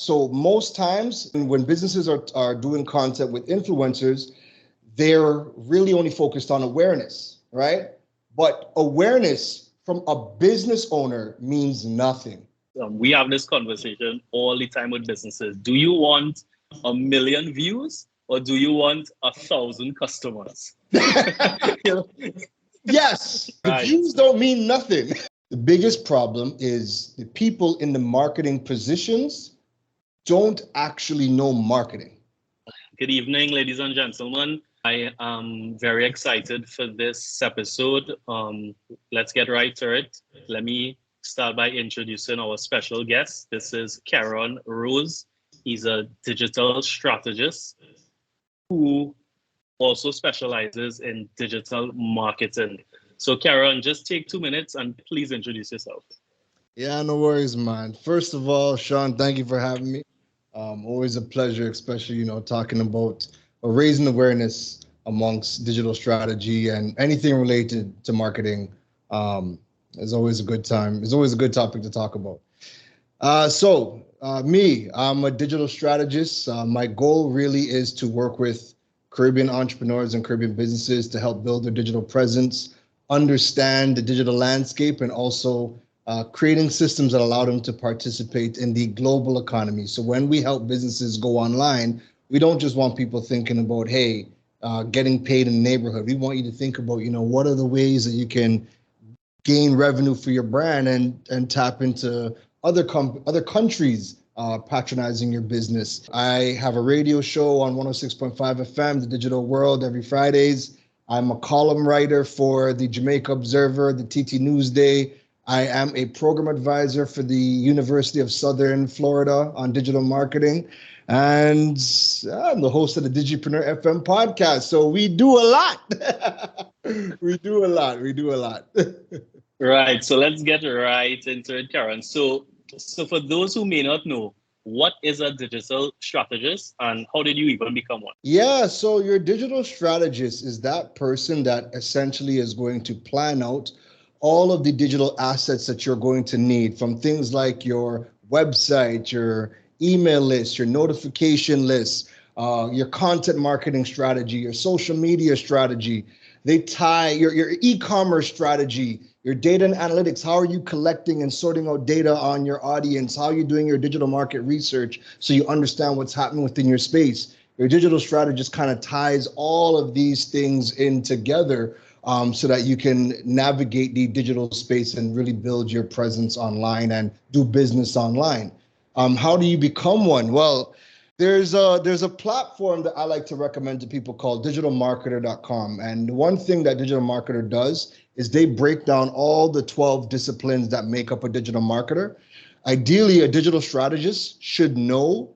So most times when businesses are doing content with influencers, they're really only focused on awareness, right? But awareness from a business owner means nothing. We have this conversation all the time with businesses. Do you want 1 million views or do you want 1,000 customers? You know? Yes, the Right. views don't mean nothing. The biggest problem is the people in the marketing positions don't actually know marketing. Good evening, ladies and gentlemen. I am very excited for this episode. Let's get right to it. Let me start by introducing our special guest. This is Keron Rose. He's a digital strategist who also specializes in digital marketing. So, Keron, just take 2 minutes and please introduce yourself. Yeah, no worries, man. First of all, Sean, thank you for having me. Always a pleasure, especially, talking about or raising awareness amongst digital strategy and anything related to marketing. Is always a good time. It's always a good topic to talk about. Me, I'm a digital strategist. My goal really is to work with Caribbean entrepreneurs and Caribbean businesses to help build their digital presence, understand the digital landscape, and also creating systems that allow them to participate in the global economy. So when we help businesses go online, we don't just want people thinking about, hey, getting paid in the neighborhood. We want you to think about, what are the ways that you can gain revenue for your brand and tap into other countries patronizing your business. I have a radio show on 106.5 FM, The Digital World, every Fridays. I'm a column writer for the Jamaica Observer, the TT Newsday. I am a program advisor for the University of Southern Florida on digital marketing. And I'm the host of the Digipreneur FM podcast. So we do a lot. We do a lot. We do a lot. Right. So let's get right into it, Karen. So for those who may not know, what is a digital strategist and how did you even become one? Yeah, so your digital strategist is that person that essentially is going to plan out all of the digital assets that you're going to need, from things like your website, your email list, your notification list, your content marketing strategy, your social media strategy. They tie your e-commerce strategy, your data and analytics. How are you collecting and sorting out data on your audience? How are you doing your digital market research so you understand what's happening within your space? Your digital strategist kind of ties all of these things in together so that you can navigate the digital space and really build your presence online and do business online. How do you become one? Well, there's a platform that I like to recommend to people called digitalmarketer.com. And one thing that Digital Marketer does is they break down all the 12 disciplines that make up a digital marketer. Ideally, a digital strategist should know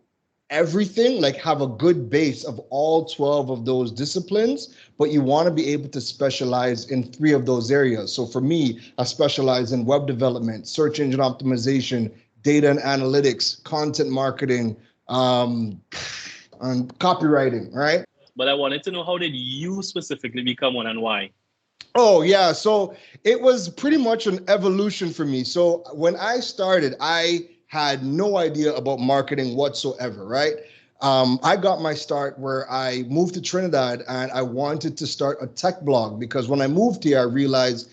everything, like have a good base of all 12 of those disciplines, but you want to be able to specialize in 3 of those areas. So for me, I specialize in web development, search engine optimization, data and analytics, content marketing, and copywriting, right? But I wanted to know, how did you specifically become one and why? Oh, yeah. So it was pretty much an evolution for me. So when I started, I had no idea about marketing whatsoever, right? I got my start where I moved to Trinidad and I wanted to start a tech blog because when I moved here, I realized,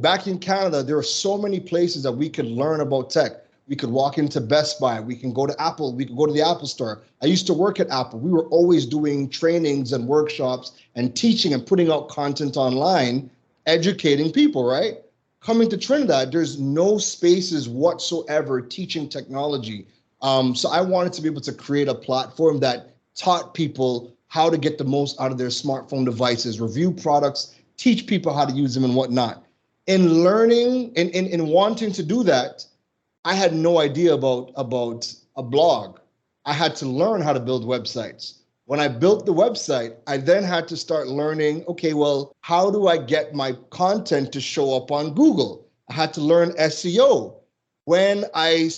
back in Canada, there are so many places that we could learn about tech. We could walk into Best Buy. We can go to Apple. We could go to the Apple store. I used to work at Apple. We were always doing trainings and workshops and teaching and putting out content online, educating people, right? Coming to Trinidad, there's no spaces whatsoever teaching technology. So I wanted to be able to create a platform that taught people how to get the most out of their smartphone devices, review products, teach people how to use them and whatnot. In learning, in wanting to do that, I had no idea about a blog. I had to learn how to build websites. When I built the website, I then had to start learning, okay, well, how do I get my content to show up on Google? I had to learn SEO. When that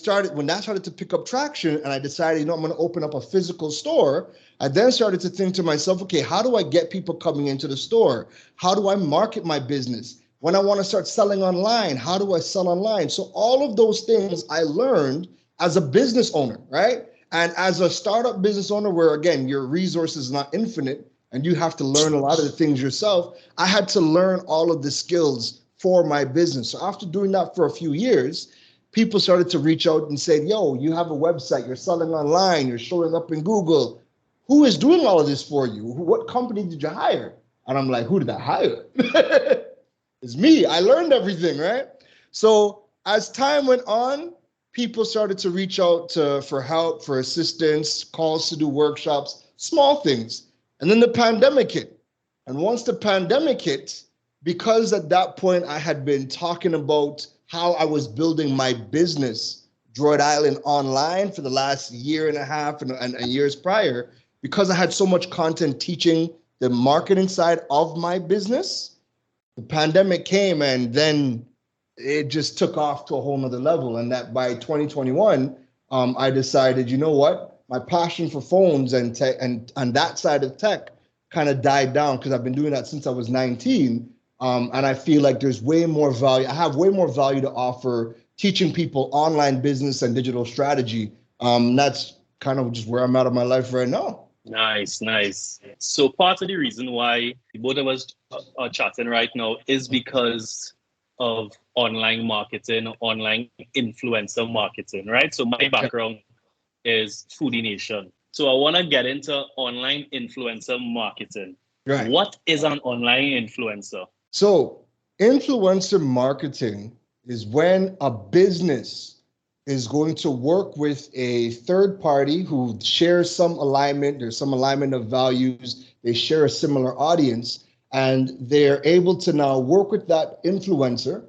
started to pick up traction and I decided, I'm going to open up a physical store, I then started to think to myself, okay, how do I get people coming into the store? How do I market my business? When I want to start selling online, how do I sell online? So all of those things I learned as a business owner, right? And as a startup business owner, where again, your resources is not infinite and you have to learn a lot of the things yourself, I had to learn all of the skills for my business. So after doing that for a few years, people started to reach out and say, yo, you have a website, you're selling online, you're showing up in Google. Who is doing all of this for you? What company did you hire? And I'm like, who did I hire? It's me. I learned everything, right? So as time went on, people started to reach out for help, for assistance, calls to do workshops, small things. And then the pandemic hit. And once the pandemic hit, because at that point I had been talking about how I was building my business, Droid Island Online, for the last year and a half and years prior, because I had so much content teaching the marketing side of my business, the pandemic came and then it just took off to a whole nother level. And that by 2021, I decided, you know what, my passion for phones and tech and that side of tech kind of died down because I've been doing that since I was 19. And I feel like there's way more value. I have way more value to offer teaching people online business and digital strategy. That's kind of just where I'm at in my life right now. Nice, nice. So part of the reason why both of us are chatting right now is because of online marketing, online influencer marketing, right? So my background is Foodie Nation. So I want to get into online influencer marketing. Right. What is an online influencer? So influencer marketing is when a business is going to work with a third party who shares some alignment. There's some alignment of values. They share a similar audience, and they're able to now work with that influencer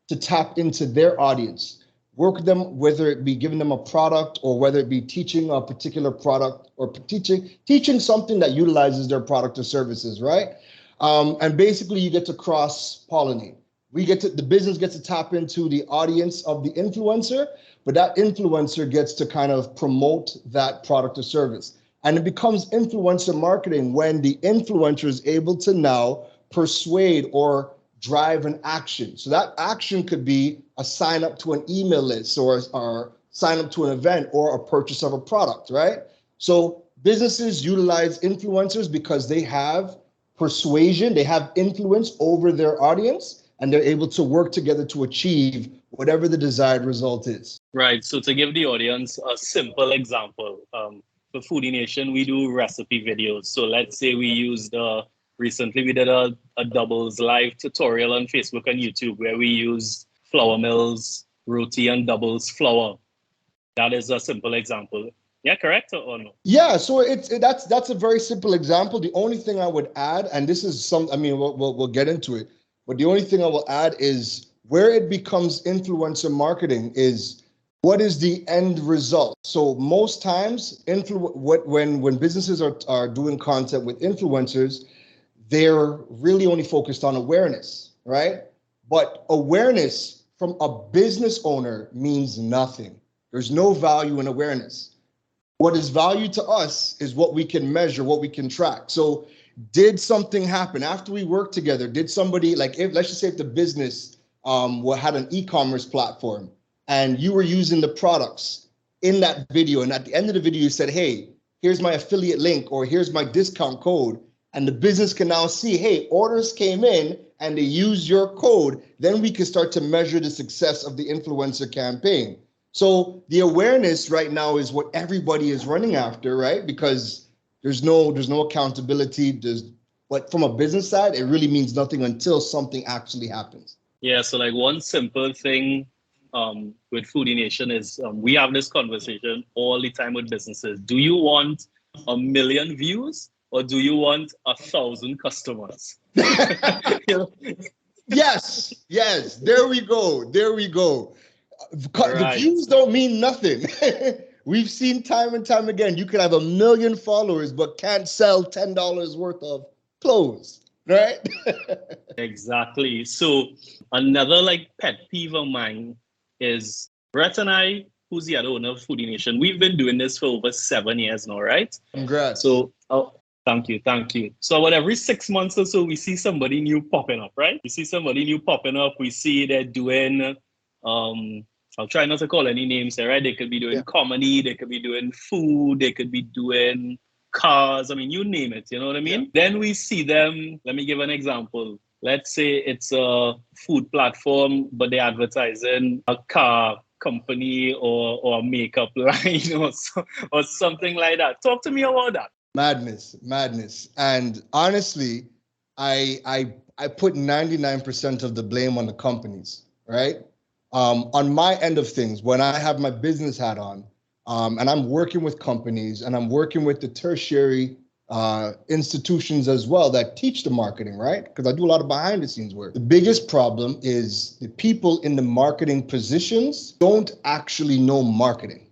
to tap into their audience. Work with them, whether it be giving them a product or whether it be teaching a particular product or teaching something that utilizes their product or services, right? And basically you get to cross-pollinate. The business gets to tap into the audience of the influencer, but that influencer gets to kind of promote that product or service. And it becomes influencer marketing when the influencer is able to now persuade or drive an action. So that action could be a sign up to an email list or sign up to an event or a purchase of a product, right? So businesses utilize influencers because they have persuasion, they have influence over their audience, and they're able to work together to achieve whatever the desired result is. Right. So to give the audience a simple example, for Foodie Nation, we do recipe videos. So let's say recently we did a doubles live tutorial on Facebook and YouTube where we use flour mills, roti, and doubles flour. That is a simple example. Yeah, correct or no? Yeah, so that's a very simple example. The only thing I would add, and this is we'll get into it, but the only thing I will add is where it becomes influencer marketing is what is the end result. So most times, when businesses are doing content with influencers, they're really only focused on awareness, right? But awareness from a business owner means nothing. There's no value in awareness. What is value to us is what we can measure, what we can track. So did something happen after we worked together? Did somebody, let's just say if the business had an e-commerce platform and you were using the products in that video, and at the end of the video you said, hey, here's my affiliate link or here's my discount code, and the business can now see, hey, orders came in and they used your code, then we can start to measure the success of the influencer campaign. So the awareness right now is what everybody is running after, right? Because there's no accountability. But from a business side, it really means nothing until something actually happens. Yeah, so like one simple thing with Foodie Nation is we have this conversation all the time with businesses. Do you want 1 million views or do you want 1,000 customers? Yes, there we go. Right. The views don't mean nothing. We've seen time and time again, you could have 1 million followers, but can't sell $10 worth of clothes, right? Exactly. So another pet peeve of mine is Brett and I, who's the other owner of Foodie Nation, we've been doing this for over 7 years now, right? Congrats. So, thank you. So about every 6 months or so, we see somebody new popping up, right? We see somebody new popping up. We see they're doing I'll try not to call any names here, right? They could be doing comedy, they could be doing food, they could be doing cars. I mean, you name it, you know what I mean? Then we see them, let me give an example. Let's say it's a food platform, but they're advertising a car company or a makeup line or something like that. Talk to me about that. Madness. And honestly, I put 99% of the blame on the companies, right? On my end of things, when I have my business hat on, and I'm working with companies and I'm working with the tertiary institutions as well that teach the marketing, right? Because I do a lot of behind the scenes work. The biggest problem is the people in the marketing positions don't actually know marketing.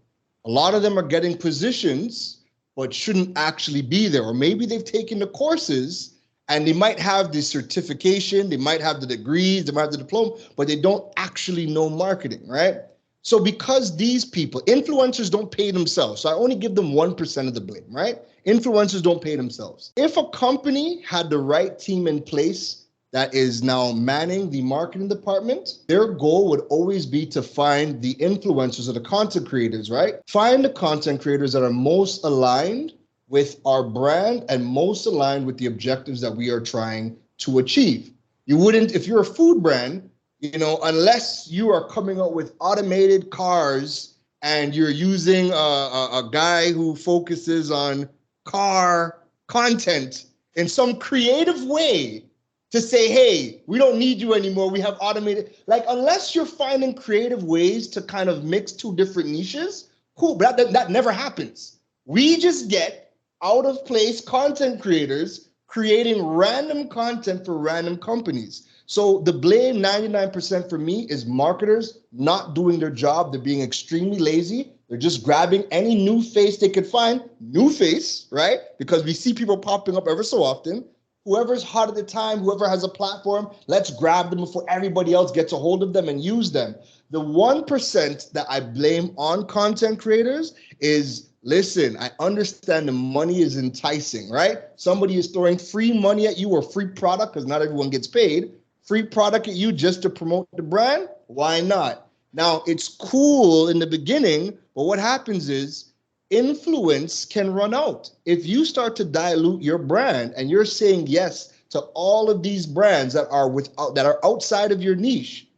A lot of them are getting positions but shouldn't actually be there. Or maybe they've taken the courses and they might have the certification, they might have the degrees, they might have the diploma, but they don't actually know marketing, right? So because these people, influencers don't pay themselves, so I only give them 1% of the blame, right? Influencers don't pay themselves. If a company had the right team in place that is now manning the marketing department, their goal would always be to find the influencers or the content creators, right? Find the content creators that are most aligned with our brand and most aligned with the objectives that we are trying to achieve. You wouldn't, if you're a food brand, unless you are coming up with automated cars and you're using a guy who focuses on car content in some creative way to say, hey, we don't need you anymore, we have automated, like unless you're finding creative ways to kind of mix two different niches, cool, but that never happens. We just get out of place content creators creating random content for random companies. So the blame 99% for me is marketers not doing their job. They're being extremely lazy. They're just grabbing any new face they could find, new face, right? Because we see people popping up ever so often. Whoever's hot at the time, whoever has a platform, let's grab them before everybody else gets a hold of them and use them. The 1% that I blame on content creators is, listen, I understand the money is enticing, right? Somebody is throwing free money at you or free product, because not everyone gets paid, free product at you just to promote the brand. Why not? Now, it's cool in the beginning, but what happens is influence can run out. If you start to dilute your brand and you're saying yes to all of these brands that are outside of your niche,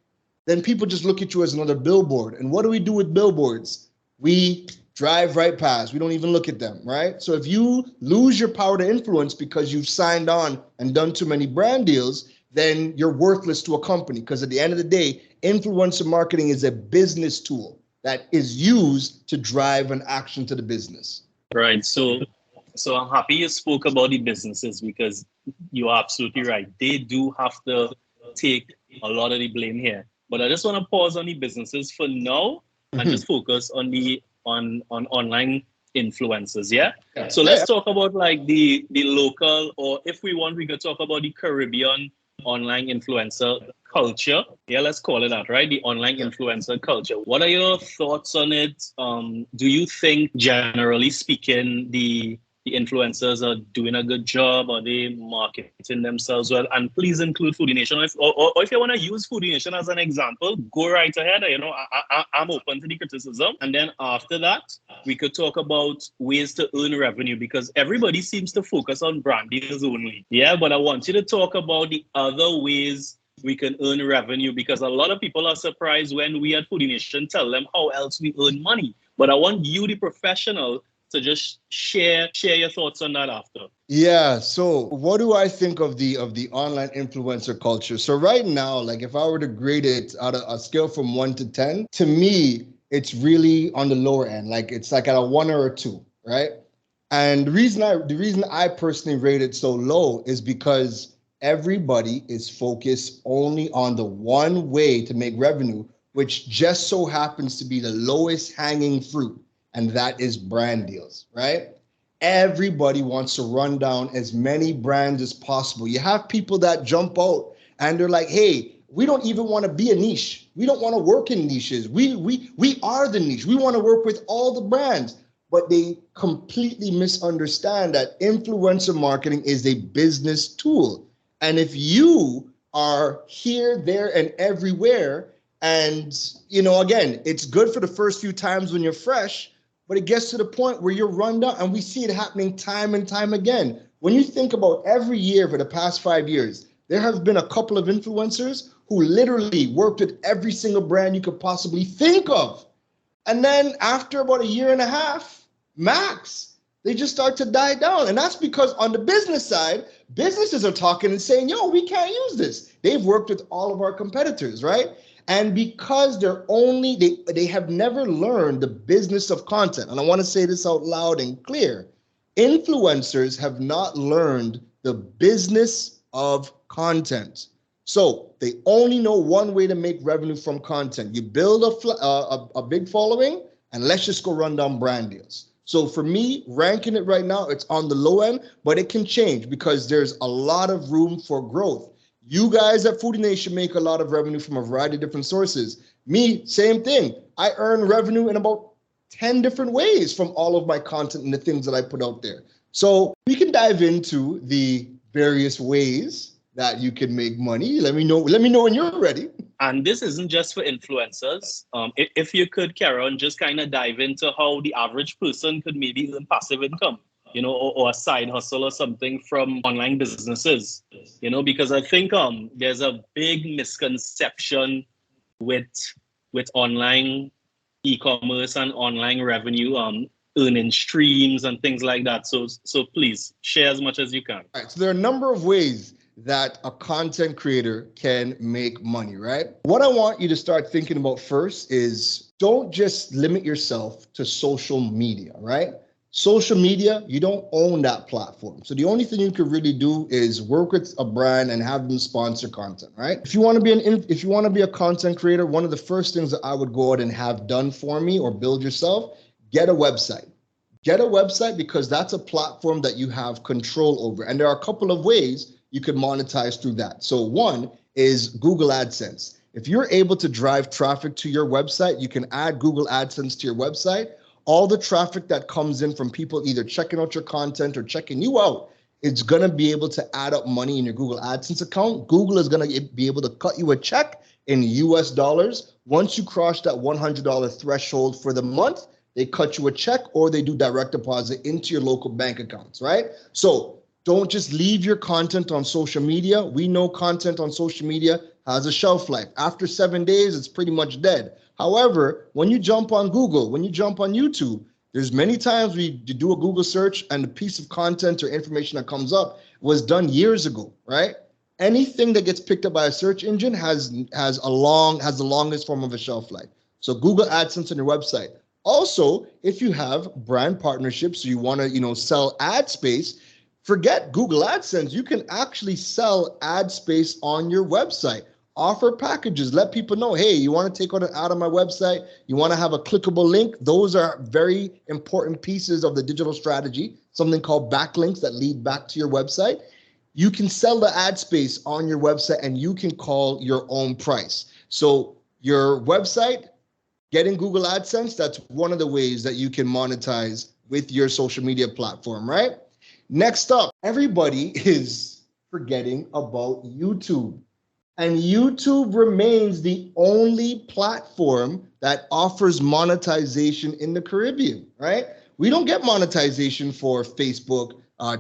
then people just look at you as another billboard. And what do we do with billboards? We drive right past. We don't even look at them, right? So if you lose your power to influence because you've signed on and done too many brand deals, then you're worthless to a company, because at the end of the day, influencer marketing is a business tool that is used to drive an action to the business. Right. So I'm happy you spoke about the businesses, because you're absolutely right. They do have to take a lot of the blame here. But I just want to pause on the businesses for now and just focus on the on online influencers. Yeah. So let's talk about like the local, or if we want, we could talk about the Caribbean online influencer culture. Yeah, let's call it that, right? The online influencer culture. What are your thoughts on it? Do you think, generally speaking, the influencers are doing a good job? Are they marketing themselves well? And please include Foodie Nation. Or if you want to use Foodie Nation as an example, go right ahead. I'm open to the criticism. And then after that, we could talk about ways to earn revenue, because everybody seems to focus on brand deals only. Yeah, but I want you to talk about the other ways we can earn revenue, because a lot of people are surprised when we at Foodie Nation tell them how else we earn money. But I want you, the professional, to just share your thoughts on that after. Yeah. So what do I think of the online influencer culture? So right now, like if I were to grade it out of a scale from 1 to 10, to me, it's really on the lower end. Like it's like at a 1 or a 2, right? And the reason I personally rate it so low is because everybody is focused only on the one way to make revenue, which just so happens to be the lowest hanging fruit. And that is brand deals, right? Everybody wants to run down as many brands as possible. You have people that jump out and they're like, hey, we don't even want to be a niche. We don't want to work in niches. We are the niche. We want to work with all the brands. But they completely misunderstand that influencer marketing is a business tool. And if you are here, there, and everywhere, And, again, it's good for the first few times when you're fresh, but it gets to the point where you're run down, and we see it happening time and time again. When you think about every year for the past 5 years, there have been a couple of influencers who literally worked with every single brand you could possibly think of. And then after about a year and a half, max, they just start to die down. And that's because on the business side, businesses are talking and saying, yo, we can't use this. They've worked with all of our competitors, right? And because they have never learned the business of content. And I want to say this out loud and clear. Influencers have not learned the business of content. So they only know one way to make revenue from content. You build a big following, and let's just go run down brand deals. So for me, ranking it right now, it's on the low end, but it can change because there's a lot of room for growth. You guys at Foodie Nation make a lot of revenue from a variety of different sources. Me, same thing. I earn revenue in about 10 different ways from all of my content and the things that I put out there. So we can dive into the various ways that you can make money. Let me know when you're ready. And this isn't just for influencers. If you could, Keron, just kind of dive into how the average person could maybe earn passive income, or a side hustle or something from online businesses, because I think there's a big misconception with online e-commerce and online revenue, earning streams and things like that. So please share as much as you can. All right, so there are a number of ways that a content creator can make money, right? What I want you to start thinking about first is don't just limit yourself to social media, right? Social media, you don't own that platform. So the only thing you could really do is work with a brand and have them sponsor content, right? If you want to be a content creator, one of the first things that I would go out and have done for me or build yourself, get a website. Get a website because that's a platform that you have control over. And there are a couple of ways you could monetize through that. So one is Google AdSense. If you're able to drive traffic to your website, you can add Google AdSense to your website. All the traffic that comes in from people either checking out your content or checking you out, it's going to be able to add up money in your Google AdSense account. Google is going to be able to cut you a check in US dollars. Once you cross that $100 threshold for the month, they cut you a check or they do direct deposit into your local bank accounts, right? So don't just leave your content on social media. We know content on social media has a shelf life. After 7 days, it's pretty much dead. However, when you jump on Google, when you jump on YouTube, there's many times you do a Google search and the piece of content or information that comes up was done years ago, right? Anything that gets picked up by a search engine has the longest form of a shelf life. So Google AdSense on your website. Also, if you have brand partnerships, so you want to, sell ad space, forget Google AdSense. You can actually sell ad space on your website. Offer packages. Let people know, hey, you want to take out an ad on my website? You want to have a clickable link? Those are very important pieces of the digital strategy, something called backlinks that lead back to your website. You can sell the ad space on your website and you can call your own price. So your website, getting Google AdSense, that's one of the ways that you can monetize with your social media platform, right? Next up, everybody is forgetting about YouTube. And YouTube remains the only platform that offers monetization in the Caribbean, right? We don't get monetization for Facebook,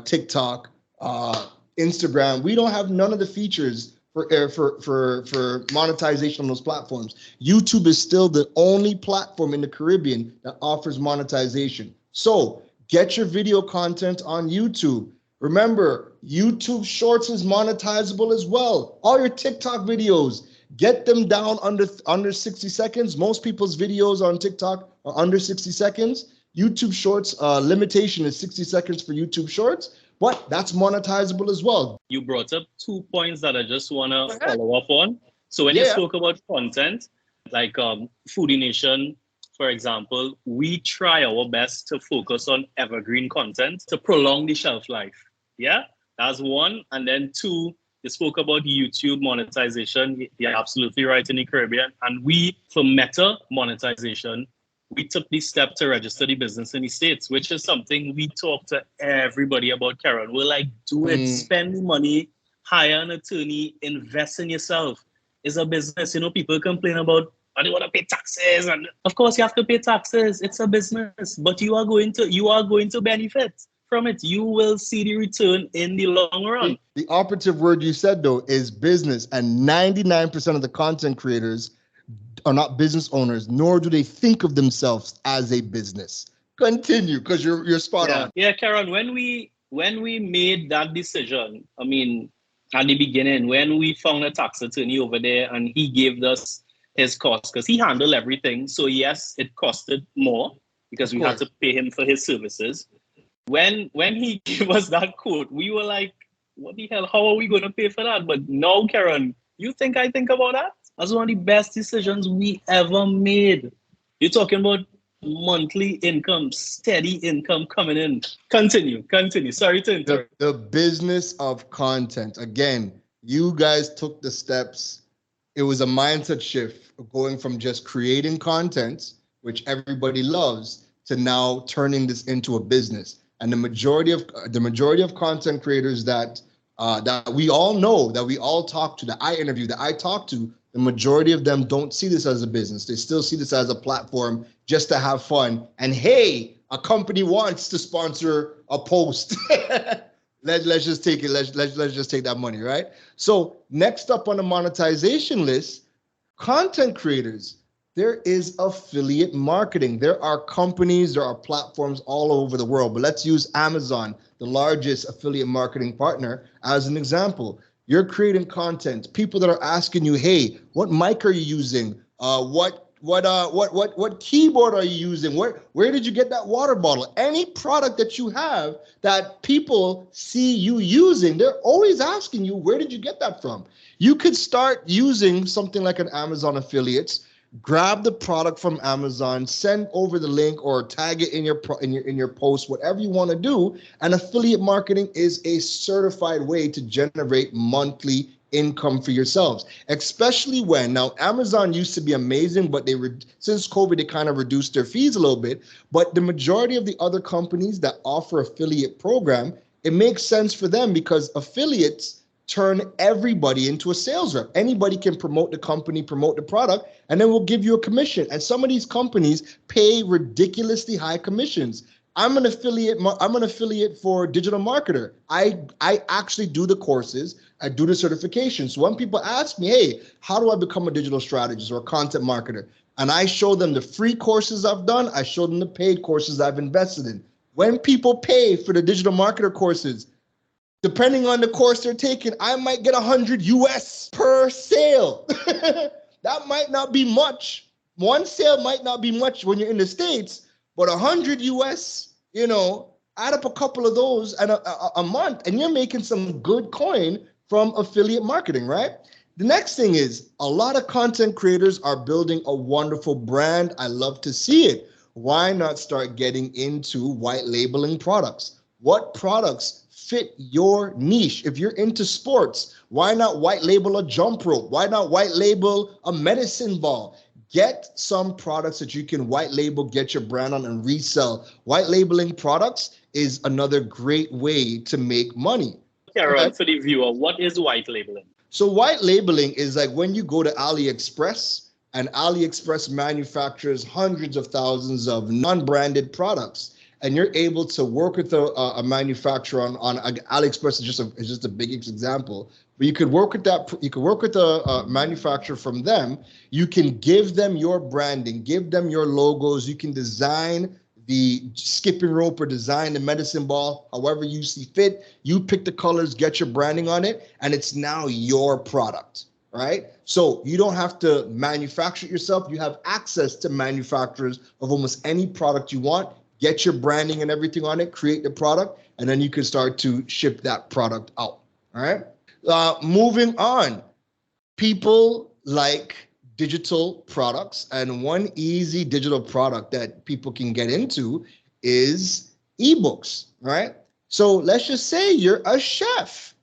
TikTok, Instagram. We don't have none of the features for monetization on those platforms. YouTube is still the only platform in the Caribbean that offers monetization. So get your video content on YouTube. Remember, YouTube Shorts is monetizable as well. All your TikTok videos, get them down under 60 seconds. Most people's videos on TikTok are under 60 seconds. YouTube Shorts limitation is 60 seconds for YouTube Shorts, but that's monetizable as well. You brought up 2 points that I just want to follow up on. So when you spoke about content, like Foodie Nation, for example, we try our best to focus on evergreen content to prolong the shelf life. Yeah, that's one. And then two, you spoke about YouTube monetization. You're absolutely right in the Caribbean. And we, for Meta monetization, we took the step to register the business in the States, which is something we talk to everybody about, Keron. We're like, do it, spend the money, hire an attorney, invest in yourself. It's a business. People complain about and they want to pay taxes. And of course, you have to pay taxes. It's a business, but you are going to benefit from it. You will see the return in the long run. The operative word you said though is business, and 99% of the content creators are not business owners, nor do they think of themselves as a business. Continue, because you're spot on. Yeah, Keron, when we made that decision, I mean, at the beginning, when we found a tax attorney over there and he gave us his cost, because he handled everything. So yes, it costed more because we had to pay him for his services. When he gave us that quote, we were like, what the hell? How are we going to pay for that? But no, Keron, you think I think about that? That's one of the best decisions we ever made. You're talking about monthly income, steady income coming in. Continue. Sorry to interrupt. The business of content. Again, you guys took the steps. It was a mindset shift going from just creating content, which everybody loves, to now turning this into a business. And the majority of content creators that we all know, that we all talk to, that I interview, that I talk to, the majority of them don't see this as a business. They still see this as a platform just to have fun. And hey, a company wants to sponsor a post. Let's just take it. Let's just take that money, right? So next up on the monetization list, content creators. There is affiliate marketing. There are companies, there are platforms all over the world. But let's use Amazon, the largest affiliate marketing partner, as an example. You're creating content. People that are asking you, hey, what mic are you using? What keyboard are you using? Where did you get that water bottle? Any product that you have that people see you using, they're always asking you, where did you get that from? You could start using something like an Amazon affiliates. Grab the product from Amazon, send over the link or tag it in your post, whatever you want to do. And affiliate marketing is a certified way to generate monthly income for yourselves, especially when now Amazon used to be amazing, but since COVID, they kind of reduced their fees a little bit. But the majority of the other companies that offer affiliate program, it makes sense for them because affiliates turn everybody into a sales rep. Anybody can promote the company, promote the product, and then we'll give you a commission. And some of these companies pay ridiculously high commissions. I'm an affiliate for digital marketer. I actually do the courses. I do the certifications. So when people ask me, hey, how do I become a digital strategist or a content marketer? And I show them the free courses I've done. I show them the paid courses I've invested in. When people pay for the digital marketer courses, depending on the course they're taking, I might get 100 US per sale. That might not be much. One sale might not be much when you're in the States, but 100 US, add up a couple of those and a month, and you're making some good coin from affiliate marketing, right? The next thing is a lot of content creators are building a wonderful brand. I love to see it. Why not start getting into white labeling products? What products fit your niche? If you're into sports, why not white label a jump rope? Why not white label a medicine ball? Get some products that you can white label, get your brand on, and resell. White labeling products is another great way to make money. Keron, for the viewer, what is white labeling? So white labeling is like when you go to AliExpress, and AliExpress manufactures hundreds of thousands of non-branded products, and you're able to work with a manufacturer on AliExpress is just a big example. But you could work with that. You could work with a manufacturer from them. You can give them your branding, give them your logos. You can design the skipping rope or design the medicine ball, however you see fit. You pick the colors, get your branding on it, and it's now your product, right? So you don't have to manufacture it yourself. You have access to manufacturers of almost any product you want. Get your branding and everything on it, create the product, and then you can start to ship that product out, all right? Moving on, people like digital products, and one easy digital product that people can get into is ebooks, right? So let's just say you're a chef.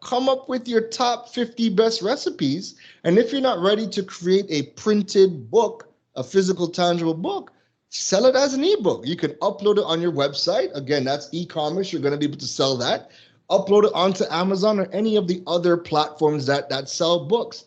Come up with your top 50 best recipes, and if you're not ready to create a printed book, a physical, tangible book, sell it as an ebook. You can upload it on your website. Again, that's e-commerce. You're going to be able to sell that. Upload it onto Amazon or any of the other platforms that sell books.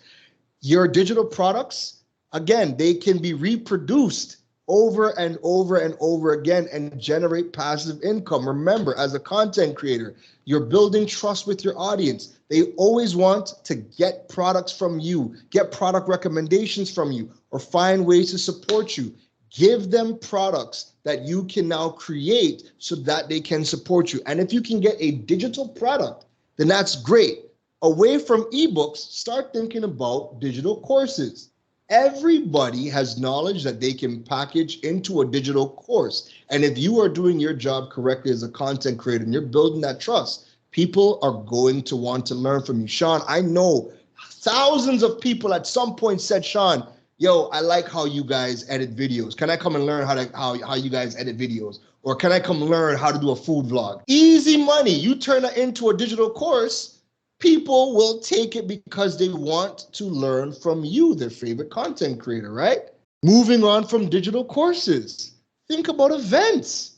Your digital products, again, they can be reproduced over and over and over again and generate passive income. Remember, as a content creator, you're building trust with your audience. They always want to get products from you, get product recommendations from you, or find ways to support you. Give them products that you can now create so that they can support you. And if you can get a digital product, then that's great. Away from ebooks, start thinking about digital courses. Everybody has knowledge that they can package into a digital course. And if you are doing your job correctly as a content creator and you're building that trust, people are going to want to learn from you. Sean, I know thousands of people at some point said, Sean, yo, I like how you guys edit videos. Can I come and learn how you guys edit videos? Or can I come learn how to do a food vlog? Easy money. You turn that into a digital course, people will take it because they want to learn from you, their favorite content creator, right? Moving on from digital courses, think about events.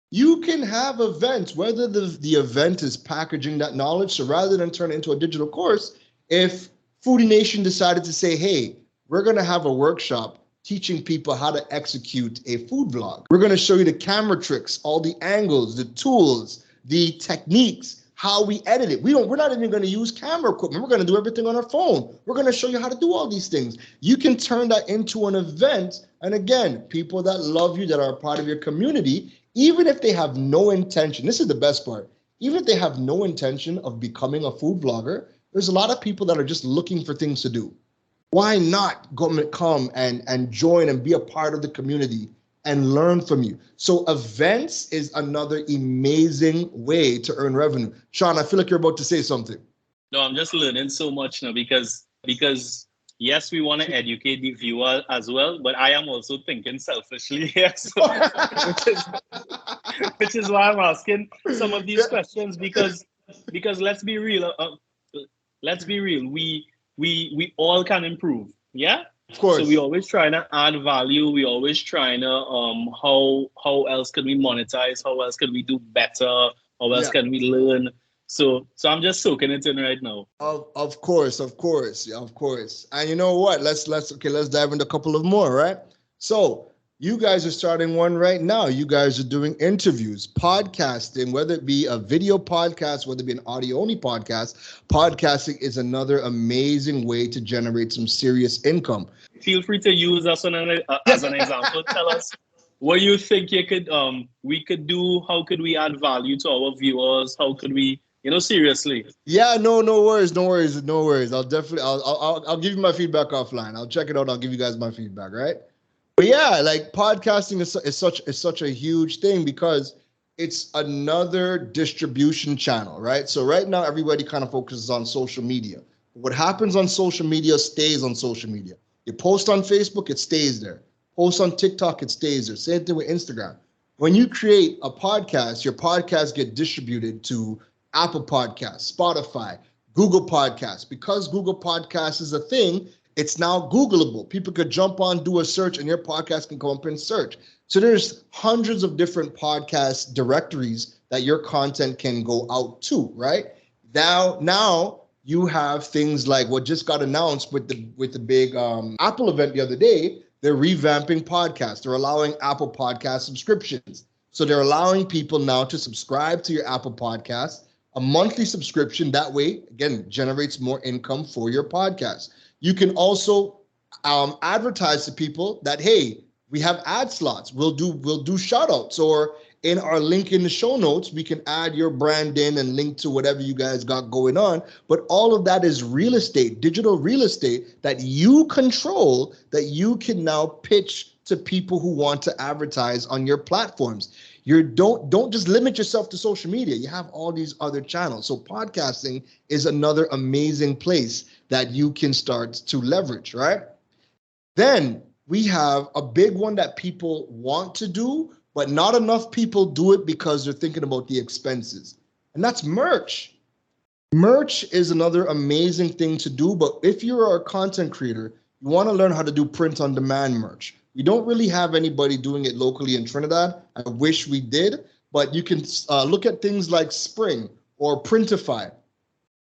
You can have events, whether the event is packaging that knowledge. So rather than turn it into a digital course, if Foodie Nation decided to say, hey, we're going to have a workshop teaching people how to execute a food vlog. We're going to show you the camera tricks, all the angles, the tools, the techniques, how we edit it. We're not even going to use camera equipment. We're going to do everything on our phone. We're going to show you how to do all these things. You can turn that into an event. And again, people that love you, that are a part of your community, even if they have no intention, this is the best part, even if they have no intention of becoming a food vlogger, there's a lot of people that are just looking for things to do. Why not come and join and be a part of the community and learn from you? So events is another amazing way to earn revenue. Sean, I feel like you're about to say something. No, I'm just learning so much now because yes, we want to educate the viewer as well, but I am also thinking selfishly here. So, which is why I'm asking some of these questions because let's be real. We all can improve. Yeah. Of course. So we always trying to add value. We always trying to how else can we monetize? How else can we do better? How else can we learn? So I'm just soaking it in right now. Of course. And you know what? Let's dive into a couple of more, right? So you guys are starting one right now. You guys are doing interviews, podcasting, whether it be a video podcast, whether it be an audio-only podcast. Podcasting is another amazing way to generate some serious income. Feel free to use us as an example. Tell us what you think we could do. How could we add value to our viewers? How could we, seriously? Yeah, no worries. I'll definitely, I'll give you my feedback offline. I'll check it out. I'll give you guys my feedback, right? But yeah, like podcasting is such a huge thing because it's another distribution channel, right? So right now, everybody kind of focuses on social media. What happens on social media stays on social media. You post on Facebook, it stays there. Post on TikTok, it stays there. Same thing with Instagram. When you create a podcast, your podcasts get distributed to Apple Podcasts, Spotify, Google Podcasts. Because Google Podcasts is a thing, it's now Googleable. People could jump on, do a search, and your podcast can come up in search. So there's hundreds of different podcast directories that your content can go out to, right? Now you have things like what just got announced with the big Apple event the other day. They're revamping podcasts. They're allowing Apple Podcast subscriptions. So they're allowing people now to subscribe to your Apple Podcast, a monthly subscription. That way, again, generates more income for your podcast. You can also advertise to people that, hey, we have ad slots. We'll do shout outs, or in our link in the show notes, we can add your brand in and link to whatever you guys got going on. But all of that is real estate, digital real estate that you control, that you can now pitch to people who want to advertise on your platforms. Don't just limit yourself to social media. You have all these other channels. So podcasting is another amazing place that you can start to leverage, right? Then we have a big one that people want to do, but not enough people do it because they're thinking about the expenses. And that's merch. Merch is another amazing thing to do, but if you're a content creator, you want to learn how to do print on demand merch. We don't really have anybody doing it locally in Trinidad. I wish we did, but you can look at things like Spring or Printify.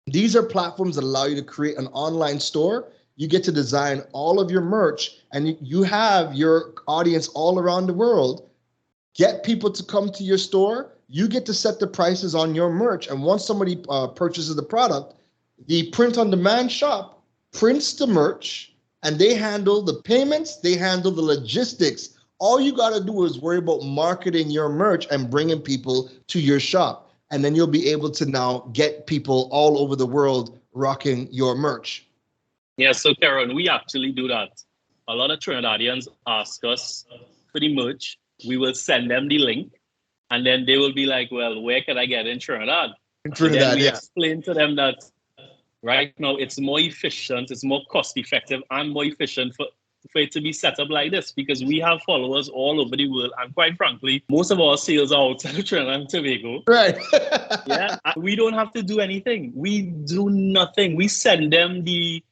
These are platforms that allow you to create an online store you get to design all of your merch, and you have your audience all around the world. Get people to come to your store. You get to set the prices on your merch. And once somebody purchases the product, the print-on-demand shop prints the merch, and they handle the payments, they handle the logistics. All you got to do is worry about marketing your merch and bringing people to your shop. And then you'll be able to now get people all over the world rocking your merch. Yeah, so Keron, we actually do that. A lot of Trinidadians ask us for the merch. We will send them the link, and then they will be like, well, where can I get in Trinidad? In Trinidad, and then we yeah. explain to them that right now it's more efficient, it's more cost effective, and more efficient for it to be set up like this, because we have followers all over the world, and quite frankly, most of our sales are outside of Trinidad and Tobago. Right. Yeah, we don't have to do anything. We do nothing. We send them the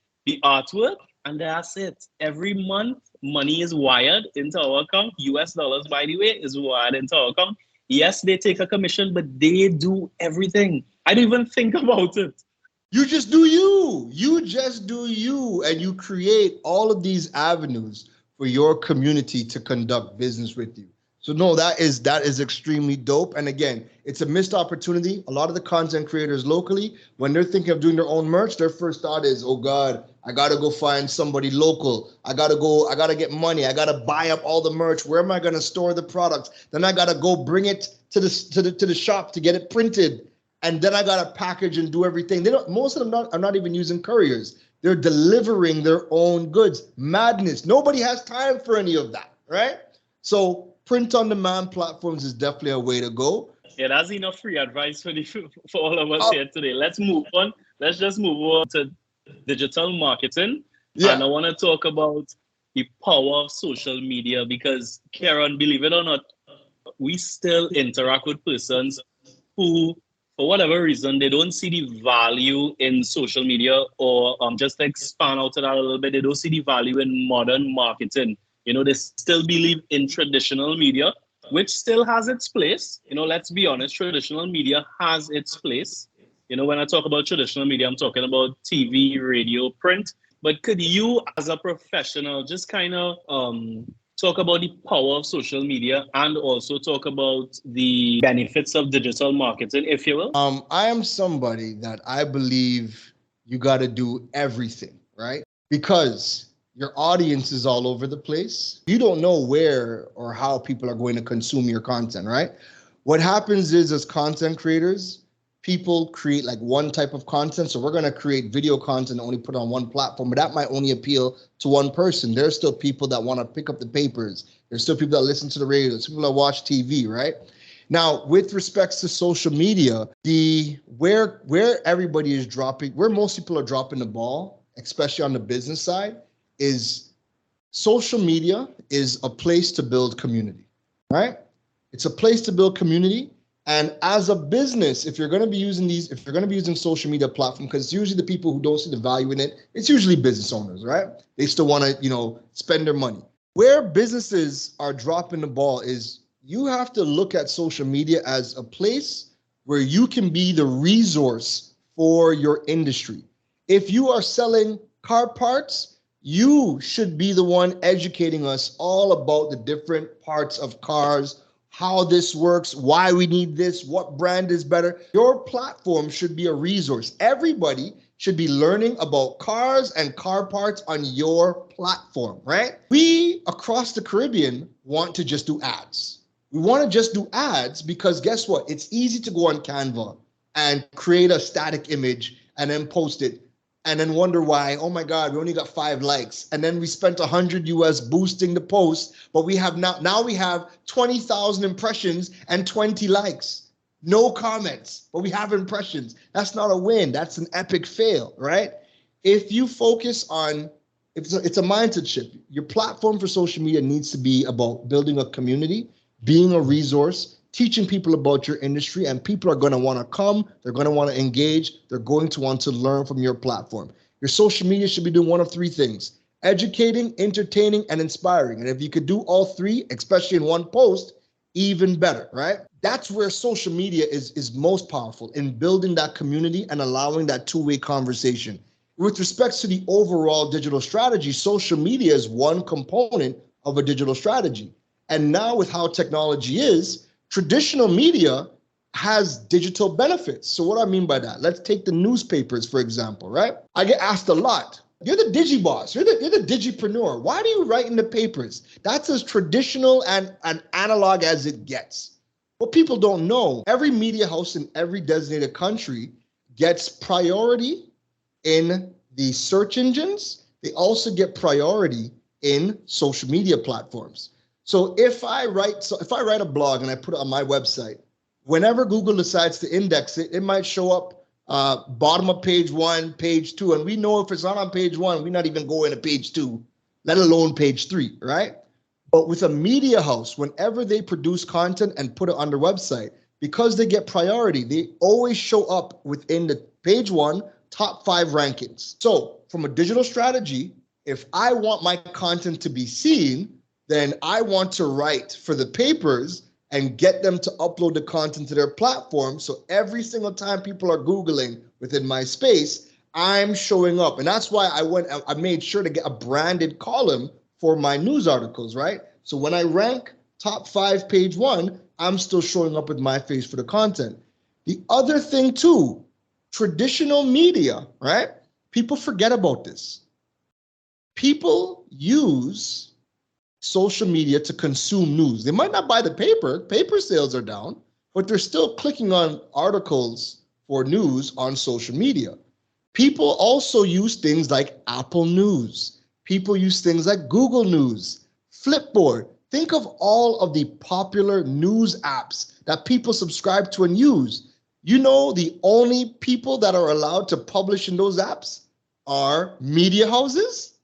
artwork, and that's it. Every month, money is wired into our account. US dollars, by the way, is wired into our account. Yes, they take a commission, but they do everything. I don't even think about it. You just do you. You just do you. And you create all of these avenues for your community to conduct business with you. So no, that is extremely dope. And again, it's a missed opportunity. A lot of the content creators locally, when they're thinking of doing their own merch, their first thought is, oh God, I gotta go find somebody local. I gotta get money. I gotta buy up all the merch. Where am I gonna store the products? Then I gotta go bring it to the shop to get it printed. And then I gotta package and do everything. Most of them are not even using couriers. They're delivering their own goods. Madness. Nobody has time for any of that, right? So print-on-demand platforms is definitely a way to go. Yeah, that's enough free advice for all of us here today. Let's move on. Let's just move on to digital marketing. Yeah. And I want to talk about the power of social media, because, Keron, believe it or not, we still interact with persons who, for whatever reason, they don't see the value in social media, or just to expand out to that a little bit, they don't see the value in modern marketing. You know, they still believe in traditional media, which still has its place. You know, let's be honest, traditional media has its place. You know, when I talk about traditional media, I'm talking about TV, radio, print. But could you, as a professional, just kind of talk about the power of social media, and also talk about the benefits of digital marketing, if you will? I am somebody that I believe you got to do everything, right? Because your audience is all over the place. You don't know where or how people are going to consume your content, right? What happens is, as content creators, people create like one type of content. So we're going to create video content, only put on one platform, but that might only appeal to one person. There's still people that want to pick up the papers. There's still people that listen to the radio. There's people that watch TV, right? Now, with respects to social media, where everybody is dropping, where most people are dropping the ball, especially on the business side, is social media is a place to build community, right? It's a place to build community. And as a business, if you're going to be using social media platform, because it's usually the people who don't see the value in it, it's usually business owners, right? They still want to, spend their money. Where businesses are dropping the ball is, you have to look at social media as a place where you can be the resource for your industry. If you are selling car parts, you should be the one educating us all about the different parts of cars, how this works, why we need this, what brand is better. Your platform should be a resource. Everybody should be learning about cars and car parts on your platform, right? We across the Caribbean want to just do ads. We want to just do ads because guess what? It's easy to go on Canva and create a static image and then post it, and then wonder why, oh my God, we only got 5 likes. And then we spent $100 US boosting the post, but we have now we have 20,000 impressions and 20 likes. No comments, but we have impressions. That's not a win. That's an epic fail, right? If you focus on, it's a mindset shift. Your platform for social media needs to be about building a community, being a resource, teaching people about your industry, and people are going to want to come, they're going to want to engage, they're going to want to learn from your platform. Your social media should be doing one of 3 things: educating, entertaining, and inspiring. And if you could do all 3, especially in one post, even better, right? That's where social media is most powerful, in building that community and allowing that 2-way conversation. with respect to the overall digital strategy, social media is one component of a digital strategy. And now with how technology is, traditional media has digital benefits. So what do I mean by that? Let's take the newspapers, for example, right? I get asked a lot. You're the digiboss. You're the digipreneur. Why do you write in the papers? That's as traditional and analog as it gets. What people don't know, every media house in every designated country gets priority in the search engines. They also get priority in social media platforms. So if I write a blog and I put it on my website, whenever Google decides to index it, it might show up bottom of page 1, page 2. And we know if it's not on page 1, we're not even going to page 2, let alone page 3, right? But with a media house, whenever they produce content and put it on their website, because they get priority, they always show up within the page 1 top 5 rankings. So from a digital strategy, if I want my content to be seen, then I want to write for the papers and get them to upload the content to their platform. So every single time people are Googling within my space, I'm showing up. And that's why I made sure to get a branded column for my news articles, right? So when I rank top 5 page 1, I'm still showing up with my face for the content. The other thing too, traditional media, right? People forget about this. People use social media to consume news. They might not buy the paper sales are down, but they're still clicking on articles for news on social media. People also use things like Apple News. People use things like Google News, Flipboard. Think of all of the popular news apps that people subscribe to and use. You know, the only people that are allowed to publish in those apps are media houses.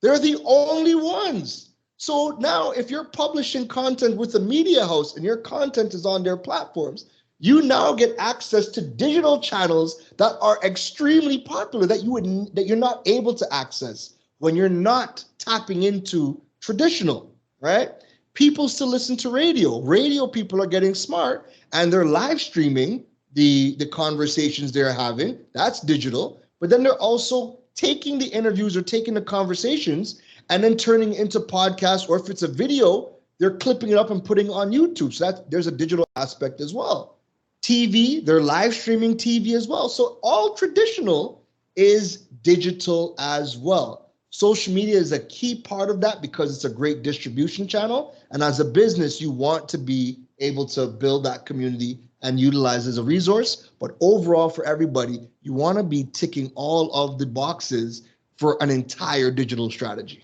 They're the only ones. So now if you're publishing content with a media house and your content is on their platforms, you now get access to digital channels that are extremely popular that you're not able to access when you're not tapping into traditional, right? People still listen to radio. Radio people are getting smart and they're live streaming the conversations they're having. That's digital. But then they're also taking the interviews or taking the conversations and then turning it into podcasts, or if it's a video, they're clipping it up and putting it on YouTube. So there's a digital aspect as well. TV, they're live streaming TV as well. So all traditional is digital as well. Social media is a key part of that because it's a great distribution channel. And as a business, you want to be able to build that community and utilize as a resource. But overall, for everybody, you want to be ticking all of the boxes for an entire digital strategy.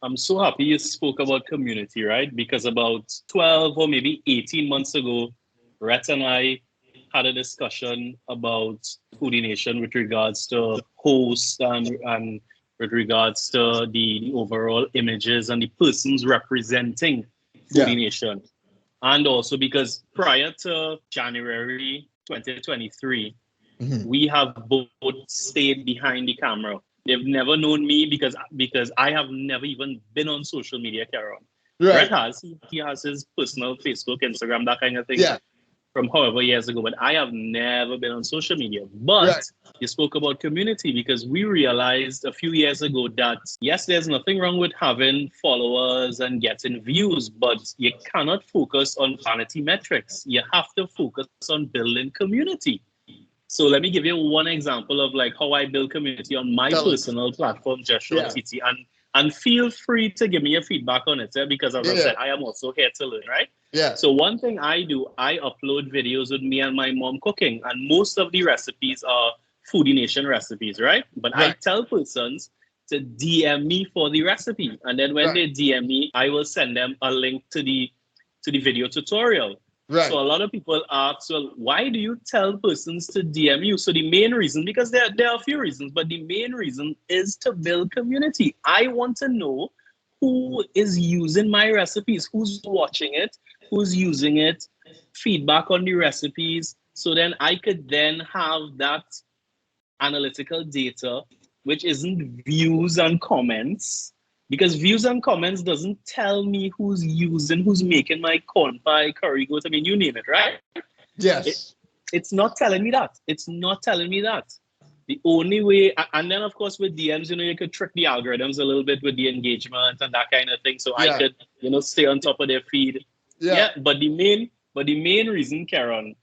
I'm so happy you spoke about community, right? Because about 12 or maybe 18 months ago, Rhett and I had a discussion about Foodie Nation with regards to hosts and with regards to the overall images and the persons representing Foodie Nation. And also because prior to January 2023, we have both stayed behind the camera. They've never known me because I have never even been on social media, Keron. Right. Brett he has his personal Facebook, Instagram, that kind of thing. Yeah. From however years ago, but I have never been on social media. But you spoke about community because we realized a few years ago that yes, there's nothing wrong with having followers and getting views, but you cannot focus on vanity metrics. You have to focus on building community. So let me give you one example of like how I build community on my personal platform, Joshua TT, and feel free to give me your feedback on it, because as I said, I am also here to learn, right? Yeah. So one thing I do, I upload videos with me and my mom cooking, and most of the recipes are Foodie Nation recipes, right? But I tell persons to DM me for the recipe, and then when they DM me, I will send them a link to the video tutorial. Right. So a lot of people ask, well, why do you tell persons to DM you? So the main reason, because there are a few reasons, but the main reason is to build community. I want to know who is using my recipes, who's watching it, who's using it, feedback on the recipes. So then I could then have that analytical data, which isn't views and comments. Because views and comments doesn't tell me who's making my corn pie, curry goat, I mean, you name it, right? Yes. It's not telling me that. It's not telling me that. The only way, and then of course with DMs, you could trick the algorithms a little bit with the engagement and that kind of thing. So I could, stay on top of their feed. Yeah. But the main reason, Keron,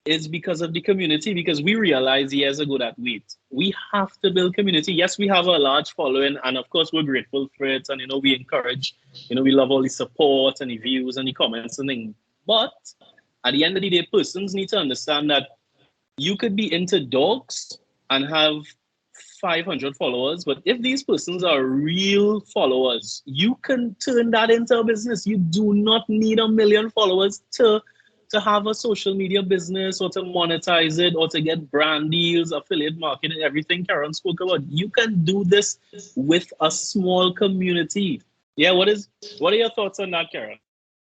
is because of the community, because we realized years ago that we have to build community. Yes, we have a large following, and of course we're grateful for it, and we encourage, we love all the support and the views and the comments and things. But at the end of the day, persons need to understand that you could be into dogs and have 500 followers, but if these persons are real followers, you can turn that into a business. You do not need 1 million followers to have a social media business or to monetize it or to get brand deals, affiliate marketing, everything Keron spoke about. You can do this with a small community. Yeah, what are your thoughts on that, Keron?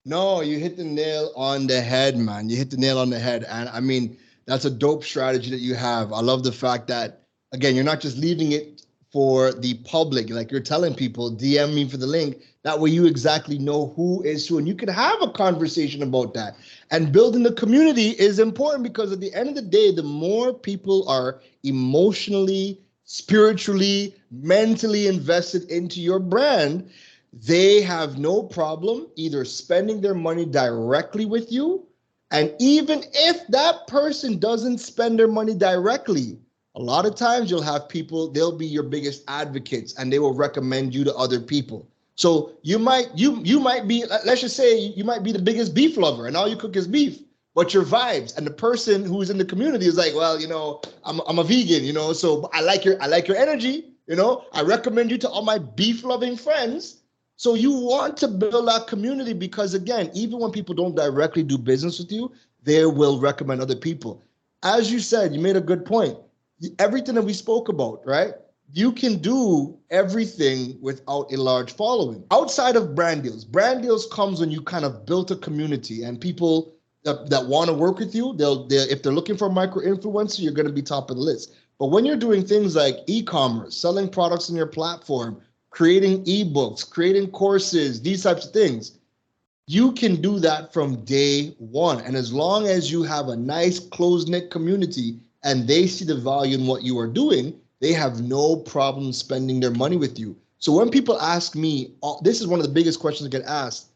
No, you hit the nail on the head, man. You hit the nail on the head. And I mean, that's a dope strategy that you have. I love the fact that, again, you're not just leaving it for the public. Like, you're telling people, DM me for the link. That way you exactly know who is who. And you can have a conversation about that. And building the community is important, because at the end of the day, the more people are emotionally, spiritually, mentally invested into your brand, they have no problem either spending their money directly with you. And even if that person doesn't spend their money directly, a lot of times you'll have people, they'll be your biggest advocates and they will recommend you to other people. So you might be, let's just say you might be the biggest beef lover and all you cook is beef, but your vibes, and the person who's in the community is like, well, I'm a vegan, so I like your energy, I recommend you to all my beef loving friends. So you want to build that community, because again, even when people don't directly do business with you, they will recommend other people. As you said, you made a good point. Everything that we spoke about, right? You can do everything without a large following. Outside of brand deals comes when you kind of built a community, and people that want to work with you, if they're looking for a micro influencer, you're going to be top of the list. But when you're doing things like e-commerce, selling products on your platform, creating ebooks, creating courses, these types of things, you can do that from day one. And as long as you have a nice close-knit community and they see the value in what you are doing, they have no problem spending their money with you. So when people ask me, this is one of the biggest questions I get asked,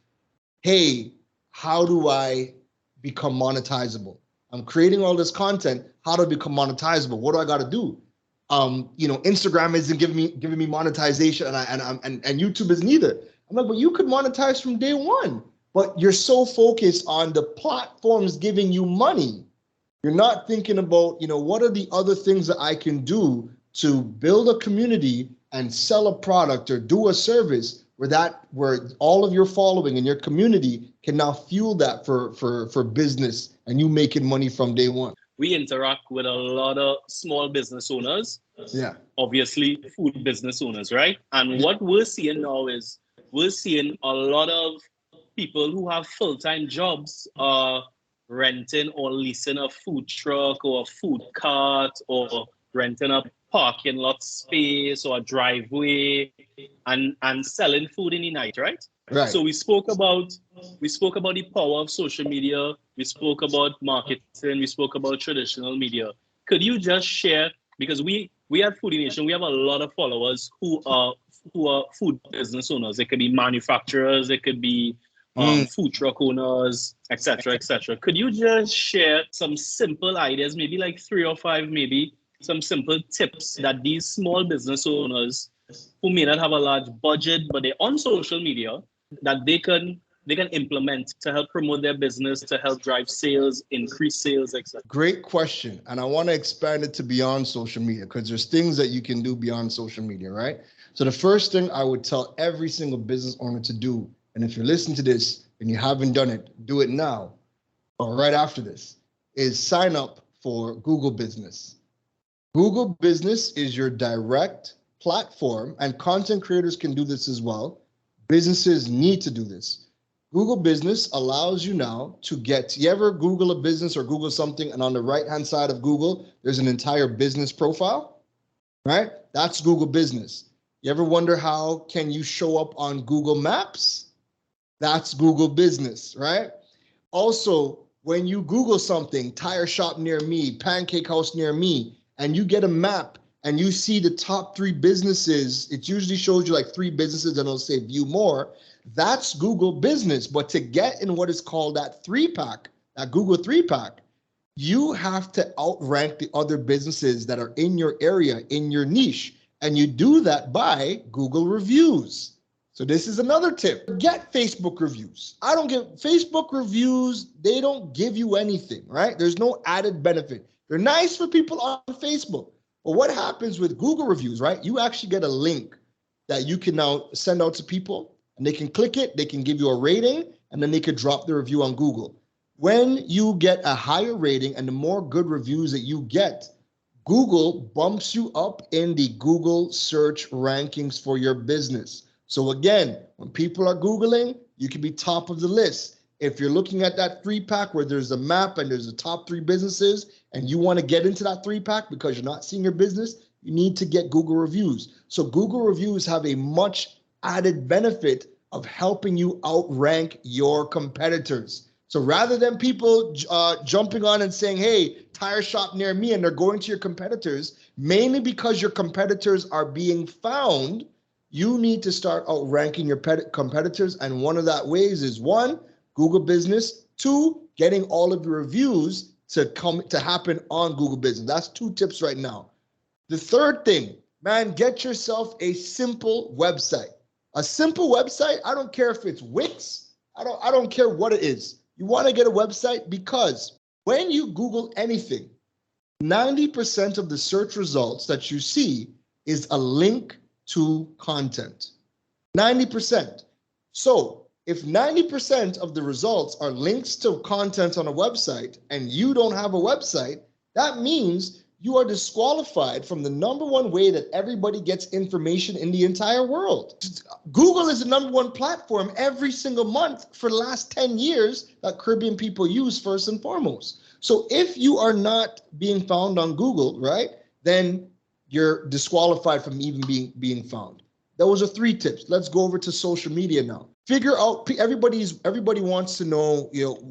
hey, how do I become monetizable? I'm creating all this content. How do I become monetizable? What do I got to do? Instagram isn't giving me monetization, and YouTube isn't either. I'm like, but you could monetize from day one, but you're so focused on the platforms giving you money. You're not thinking about, what are the other things that I can do to build a community and sell a product or do a service where all of your following and your community can now fuel that for business and you making money from day one. We interact with a lot of small business owners. Yeah. Obviously, food business owners, right? And what we're seeing now is we're seeing a lot of people who have full-time jobs renting or leasing a food truck or a food cart or renting a parking lot space or a driveway and selling food in the night, right? Right. So we spoke about the power of social media. We spoke about marketing. We spoke about traditional media. Could you just share, because we at Foodie Nation, we have a lot of followers who are food business owners. They could be manufacturers. They could be food truck owners, etc., etc. Could you just share some simple ideas, maybe like 3 or 5, maybe some simple tips that these small business owners who may not have a large budget, but they're on social media, that they can implement to help promote their business, to help drive sales, increase sales, etc.? Great question. And I want to expand it to beyond social media, because there's things that you can do beyond social media, right? So the first thing I would tell every single business owner to do, and if you're listening to this and you haven't done it, do it now or right after this, is sign up for Google Business. Google Business is your direct platform, and content creators can do this as well. Businesses need to do this. Google Business allows you now to you ever Google a business or Google something, and on the right-hand side of Google, there's an entire business profile, right? That's Google Business. You ever wonder how can you show up on Google Maps? That's Google Business, right? Also, when you Google something, tire shop near me, pancake house near me, and you get a map and you see the top 3 businesses, it usually shows you like 3 businesses and it'll say view more. That's Google business. But to get in what is called that 3-pack, that Google 3-pack, you have to outrank the other businesses that are in your area, in your niche. And you do that by Google reviews. So this is another tip. Get Facebook reviews. I don't give Facebook reviews. They don't give you anything, right? There's no added benefit. They're nice for people on Facebook. But what happens with Google reviews, right? You actually get a link that you can now send out to people and they can click it. They can give you a rating and then they could drop the review on Google. When you get a higher rating and the more good reviews that you get, Google bumps you up in the Google search rankings for your business. So again, when people are Googling, you can be top of the list. If you're looking at that 3-pack where there's a map and there's the top 3 businesses and you want to get into that 3-pack because you're not seeing your business, you need to get Google reviews. So Google reviews have a much added benefit of helping you outrank your competitors. So rather than people jumping on and saying, hey, tire shop near me, and they're going to your competitors, mainly because your competitors are being found, you need to start outranking your competitors. And one of that ways is 1, Google Business, 2, getting all of your reviews to happen on Google Business. That's 2 tips right now. The third thing, man, get yourself a simple website. A simple website, I don't care if it's Wix, I don't care what it is. You want to get a website because when you Google anything, 90% of the search results that you see is a link to content. 90%. So if 90% of the results are links to content on a website and you don't have a website, that means you are disqualified from the #1 way that everybody gets information in the entire world. Google is the #1 platform every single month for the last 10 years that Caribbean people use first and foremost. So if you are not being found on Google, right, then you're disqualified from even being found. Those are 3 tips. Let's go over to social media now. Figure out, everybody wants to know,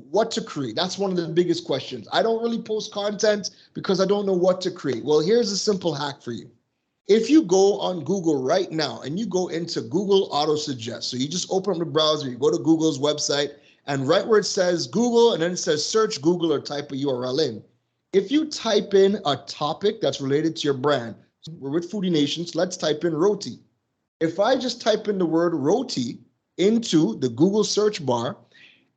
what to create. That's one of the biggest questions. I don't really post content because I don't know what to create. Well, here's a simple hack for you. If you go on Google right now and you go into Google Auto Suggest, so you just open up the browser, you go to Google's website, and right where it says Google and then it says search Google or type a URL in. If you type in a topic that's related to your brand, we're with Foodie Nations, let's type in roti. If I just type in the word roti into the Google search bar,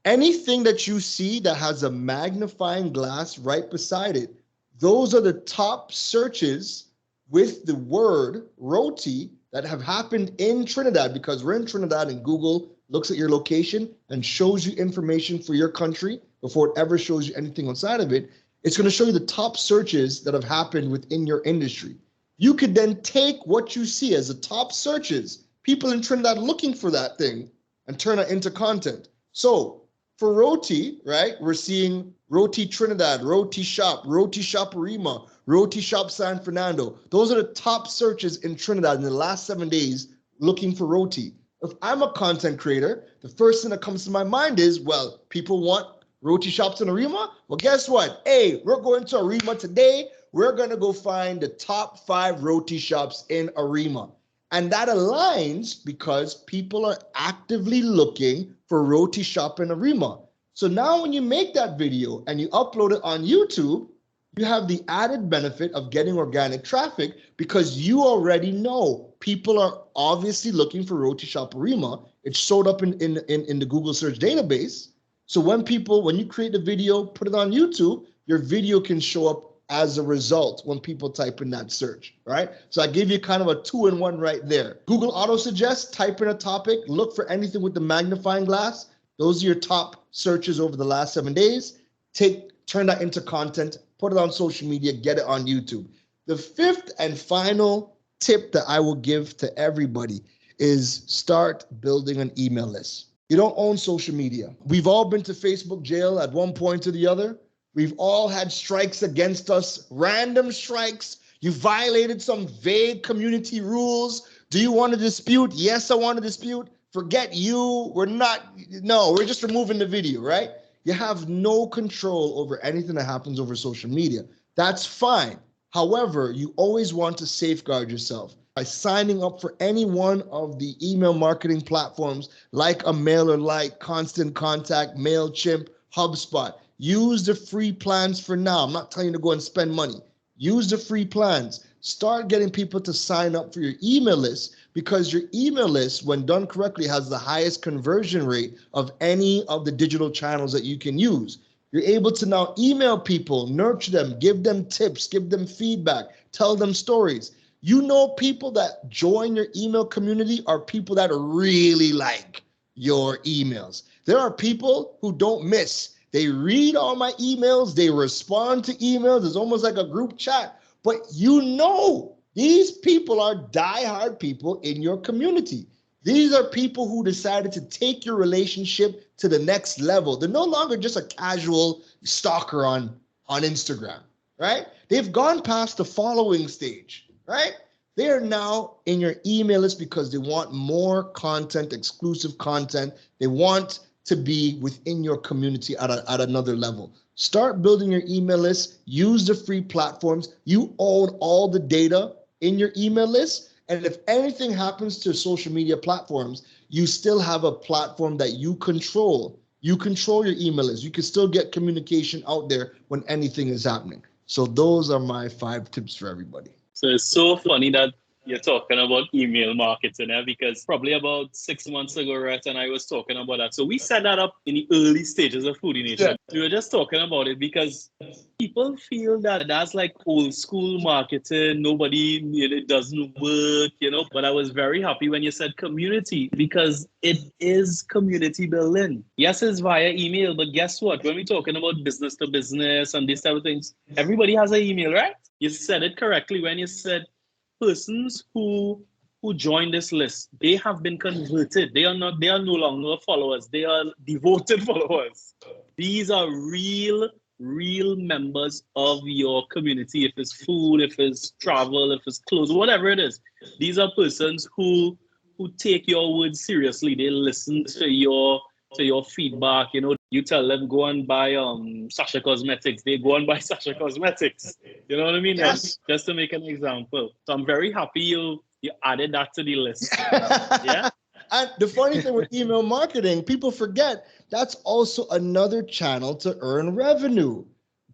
anything that you see that has a magnifying glass right beside it, those are the top searches with the word roti that have happened in Trinidad, because we're in Trinidad and Google looks at your location and shows you information for your country before it ever shows you anything outside of it. It's going to show you the top searches that have happened within your industry. You could then take what you see as the top searches, people in Trinidad looking for that thing, and turn it into content. So for roti, right, we're seeing Roti Trinidad, Roti Shop Arima, Roti Shop San Fernando. Those are the top searches in Trinidad in the last 7 days looking for roti. If I'm a content creator, the first thing that comes to my mind is, well, people want roti shops in Arima? Well, guess what? Hey, we're going to Arima today. We're going to go find the top 5 roti shops in Arima. And that aligns because people are actively looking for roti shop in Arima. So now when you make that video and you upload it on YouTube, you have the added benefit of getting organic traffic because you already know people are obviously looking for roti shop Arima. It's showed up in the Google search database. So when you create the video, put it on YouTube, your video can show up as a result when people type in that search, right? So I give you kind of a 2-in-1 right there. Google Auto Suggest, type in a topic, look for anything with the magnifying glass. Those are your top searches over the last 7 days. Turn that into content, put it on social media, get it on YouTube. The 5th and final tip that I will give to everybody is start building an email list. You don't own social media. We've all been to Facebook jail at one point or the other. We've all had strikes against us, random strikes. You violated some vague community rules. Do you want to dispute? Yes, I want to dispute. Forget you. We're just removing the video, right? You have no control over anything that happens over social media. That's fine. However, you always want to safeguard yourself by signing up for any one of the email marketing platforms like a MailerLite, Constant Contact, MailChimp, HubSpot. Use the free plans for now. I'm not telling you to go and spend money. Use the free plans. Start getting people to sign up for your email list, because your email list, when done correctly, has the highest conversion rate of any of the digital channels that you can use. You're able to now email people, nurture them, give them tips, give them feedback, tell them stories. You know, people that join your email community are people that really like your emails. There are people who don't miss. They read all my emails, they respond to emails. It's almost like a group chat. But you know, these people are diehard people in your community. These are people who decided to take your relationship to the next level. They're no longer just a casual stalker on Instagram, right? They've gone past the following stage, right? They are now in your email list because they want more content, exclusive content. They want to be within your community at another level. Start building your email list. Use the free platforms. You own all the data in your email list. And if anything happens to social media platforms, you still have a platform that you control. You control your email list. You can still get communication out there when anything is happening. So those are my 5 tips for everybody. So it's so funny that you're talking about email marketing, because probably about 6 months ago, right, and I was talking about that. So we set that up in the early stages of Foodie Nation. Yeah. We were just talking about it because people feel that that's like old school marketing. Nobody, it doesn't work, But I was very happy when you said community, because it is community building. Yes, it's via email, but guess what? When we're talking about business to business and these type of things, everybody has an email, right? You said it correctly when you said persons who join this list, they have been converted. They are no longer followers. They are devoted followers. These are real members of your community. If it's food, if it's travel, if it's clothes, whatever it is. These are persons who take your words seriously. They listen to your feedback. You tell them go and buy Sasha Cosmetics. They go and buy Sasha Cosmetics. You know what I mean? Yes. Just to make an example. So I'm very happy you added that to the list. Yeah. And the funny thing with email marketing, people forget that's also another channel to earn revenue.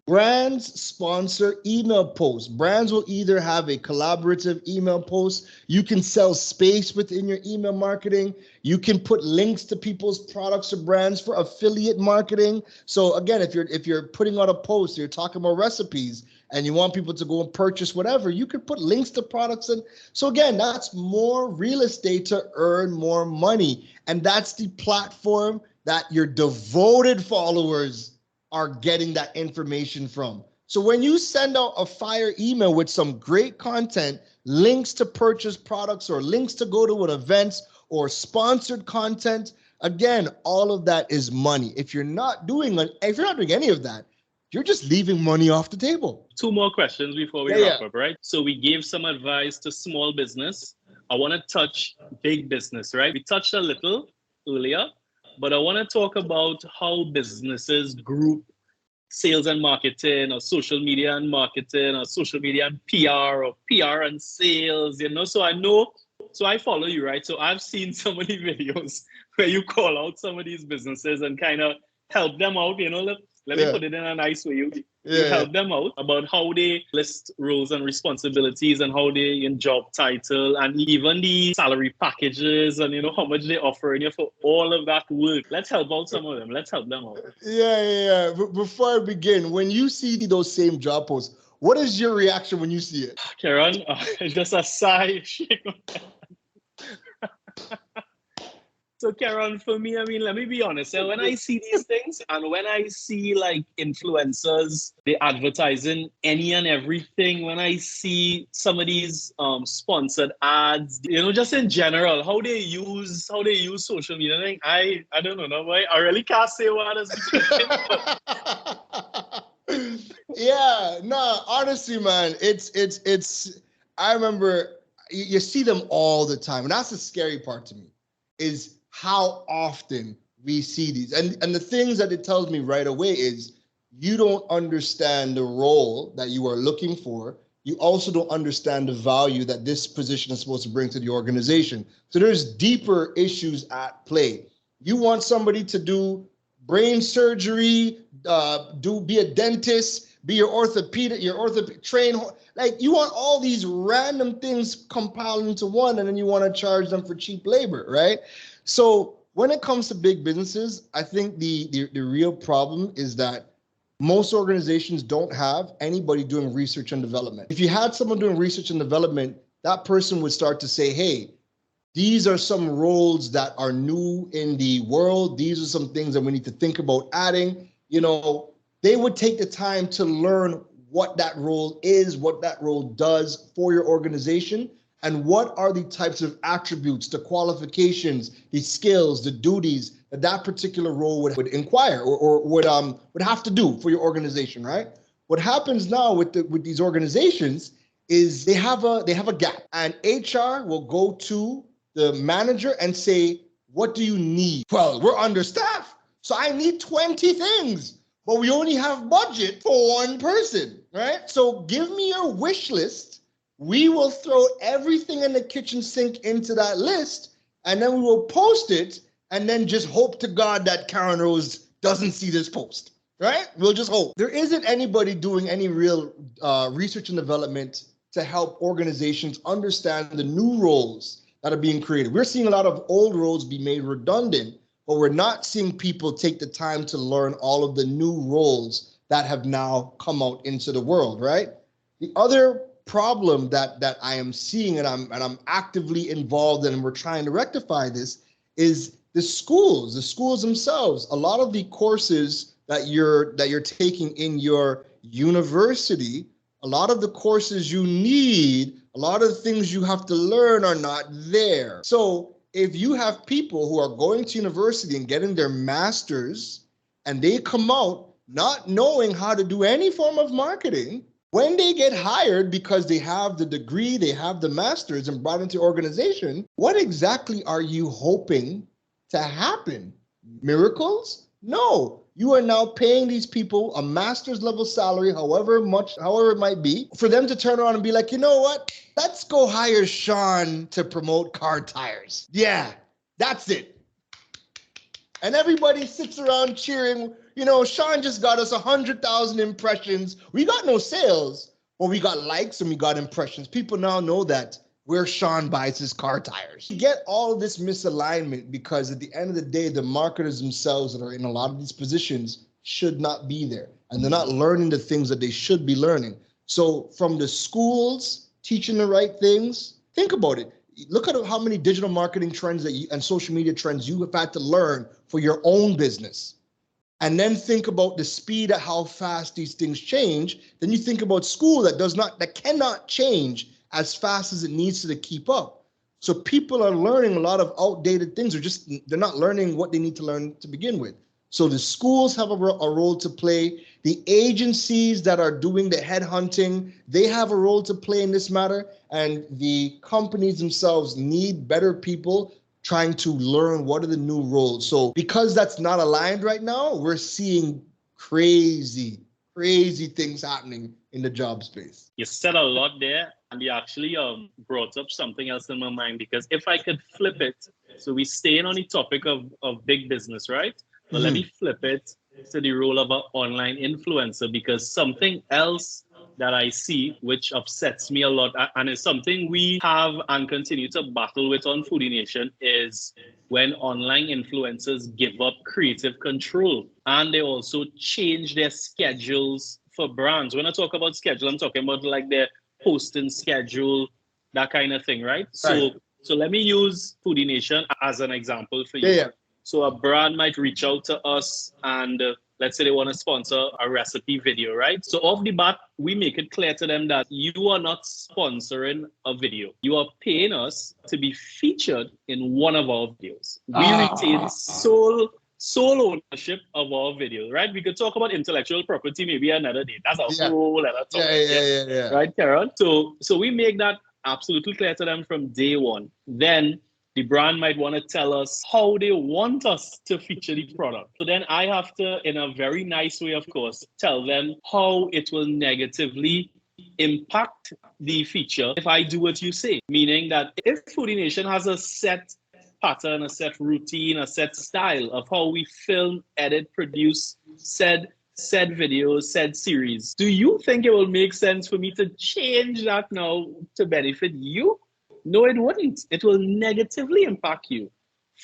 Brands sponsor email posts. Brands will either have a collaborative email post. You can sell space within your email marketing. You can put links to people's products or brands for affiliate marketing. So again, if you're putting out a post, you're talking about recipes, and you want people to go and purchase whatever, you could put links to products. And so again, that's more real estate to earn more money. And that's the platform that your devoted followers are getting that information from. So when you send out a fire email with some great content, links to purchase products or links to go to an event or sponsored content, again, all of that is money. If you're not doing any of that, you're just leaving money off the table. 2 more questions before we wrap up, right? So we gave some advice to small business. I want to touch big business, right? We touched a little earlier, but I want to talk about how businesses group sales and marketing, or social media and marketing, or social media and PR, or PR and sales, So I follow you, right? So I've seen so many videos where you call out some of these businesses and kind of help them out, Let me put it in a nice way. You help them out about how they list roles and responsibilities, and how they in job title, and even the salary packages, and how much they offer for all of that work. Let's help out some of them. Let's help them out. Yeah. Before I begin, when you see those same job posts, what is your reaction when you see it? Keron, just a sigh. So Keron, for me, let me be honest. When I see these things, and when I see like influencers, they advertising any and everything, when I see some of these sponsored ads, just in general, how they use social media, I don't know, no way. I really can't say what is. Yeah, no, honestly, man, it's. I remember you see them all the time, and that's the scary part to me, is how often we see these. And the things that it tells me right away is you don't understand the role that you are looking for. you also don't understand the value that this position is supposed to bring to the organization. So there's deeper issues at play. You want somebody to do brain surgery, be a dentist, be your orthopedic train. Like you want all these random things compiled into one, and then you want to charge them for cheap labor, right? So when it comes to big businesses, I think the real problem is that most organizations don't have anybody doing research and development. If you had someone doing research and development, that person would start to say, hey, these are some roles that are new in the world. These are some things that we need to think about adding. You know, they would take the time to learn what that role is, what that role does for your organization, and what are the types of attributes, the qualifications, the skills, the duties that that particular role would inquire or would have to do for your organization, right? What happens now with these organizations is they have a gap, and HR will go to the manager and say, what do you need? Well, we're understaffed, so I need 20 things, but we only have budget for one person, right? So give me your wish list. We will throw everything in the kitchen sink into that list, and then we will post it, and then just hope to God that Keron Rose doesn't see this post, right? We'll just hope. There isn't anybody doing any real research and development to help organizations understand the new roles that are being created. We're seeing a lot of old roles be made redundant, but we're not seeing people take the time to learn all of the new roles that have now come out into the world, right? The other problem that I am seeing, and I'm actively involved in, and we're trying to rectify this, is the schools themselves. A lot of the courses that you're taking in your university, a lot of the courses you need, a lot of the things you have to learn are not there. So if you have people who are going to university and getting their masters, and they come out not knowing how to do any form of marketing, when they get hired because they have the degree, they have the masters and brought into organization, what exactly are you hoping to happen? Miracles? No. You are now paying these people a master's level salary, however it might be, for them to turn around and be like, you know what? Let's go hire Sean to promote car tires. Yeah, that's it. And everybody sits around cheering. You know, Sean just got us 100,000 impressions. We got no sales, but we got likes and we got impressions. People now know that where Sean buys his car tires. You get all of this misalignment because at the end of the day, the marketers themselves that are in a lot of these positions should not be there. And they're not learning the things that they should be learning. So from the schools teaching the right things, think about it. Look at how many digital marketing trends and social media trends you have had to learn for your own business. And then think about the speed at how fast these things change. Then you think about school that cannot change as fast as it needs to keep up. So people are learning a lot of outdated things, they're not learning what they need to learn to begin with. So the schools have a role to play. The agencies that are doing the headhunting, they have a role to play in this matter. And the companies themselves need better people trying to learn what are the new roles. So because that's not aligned right now, we're seeing crazy things happening in the job space. You said a lot there, and you actually brought up something else in my mind, because if I could flip it, so we staying on the topic of big business, right? But let me flip it to the role of an online influencer, because something else that I see, which upsets me a lot, and is something we have and continue to battle with on Foodie Nation, is when online influencers give up creative control and they also change their schedules for brands. When I talk about schedule, I'm talking about like their posting schedule, that kind of thing, right? Right. So let me use Foodie Nation as an example for you. Yeah. So a brand might reach out to us and let's say they want to sponsor a recipe video, right? So off the bat, we make it clear to them that you are not sponsoring a video. You are paying us to be featured in one of our videos. We retain sole ownership of our videos, right? We could talk about intellectual property maybe another day. That's a whole other topic. Yeah. Right, Keron? So we make that absolutely clear to them from day one. Then the brand might want to tell us how they want us to feature the product. So then I have to, in a very nice way, of course, tell them how it will negatively impact the feature if I do what you say. Meaning that if Foodie Nation has a set pattern, a set routine, a set style of how we film, edit, produce said videos, said series, do you think it will make sense for me to change that now to benefit you? No, it wouldn't. It will negatively impact you.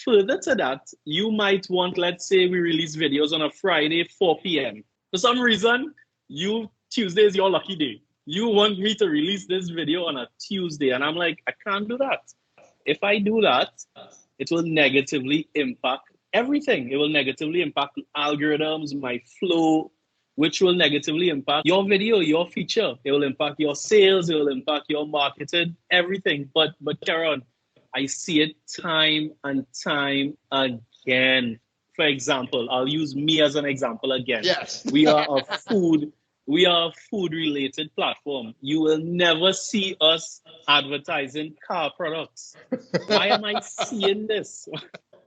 Further to that, you might want, let's say we release videos on a Friday, 4 p.m. For some reason, Tuesday is your lucky day. You want me to release this video on a Tuesday. And I'm like, I can't do that. If I do that, it will negatively impact everything. It will negatively impact algorithms, my flow, which will negatively impact your video, your feature. It will impact your sales. It will impact your marketing, everything. But Keron, I see it time and time again. For example, I'll use me as an example again. Yes. We are a food related platform. You will never see us advertising car products. Why am I seeing this?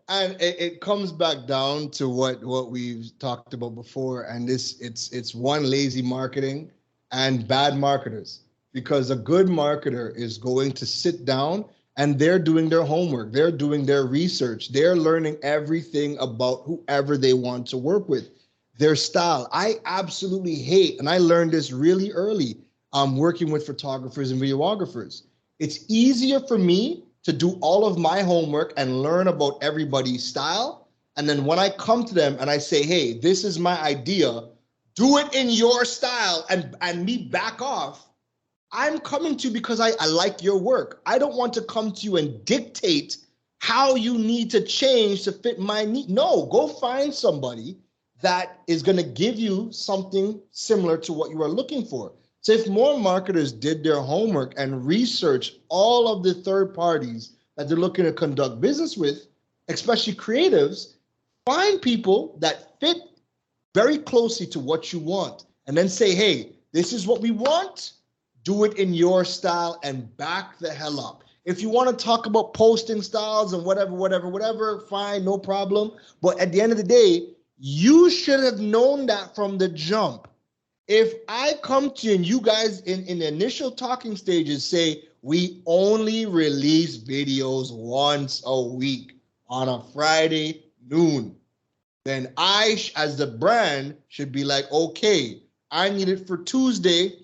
And it comes back down to what we've talked about before, and it's one, lazy marketing and bad marketers. Because a good marketer is going to sit down and they're doing their homework, they're doing their research, they're learning everything about whoever they want to work with, their style. I absolutely hate, and I learned this really early, working with photographers and videographers. It's easier for me to do all of my homework and learn about everybody's style. And then when I come to them and I say, hey, this is my idea, do it in your style, and me back off, I'm coming to you because I like your work. I don't want to come to you and dictate how you need to change to fit my need. No, go find somebody that is going to give you something similar to what you are looking for. So if more marketers did their homework and research all of the third parties that they're looking to conduct business with, especially creatives, find people that fit very closely to what you want, and then say, hey, this is what we want. Do it in your style and back the hell up. If you want to talk about posting styles and whatever, fine, no problem. But at the end of the day, you should have known that from the jump. If I come to you and you guys in the initial talking stages say, we only release videos once a week on a Friday noon, then I, as the brand, should be like, okay, I need it for Tuesday.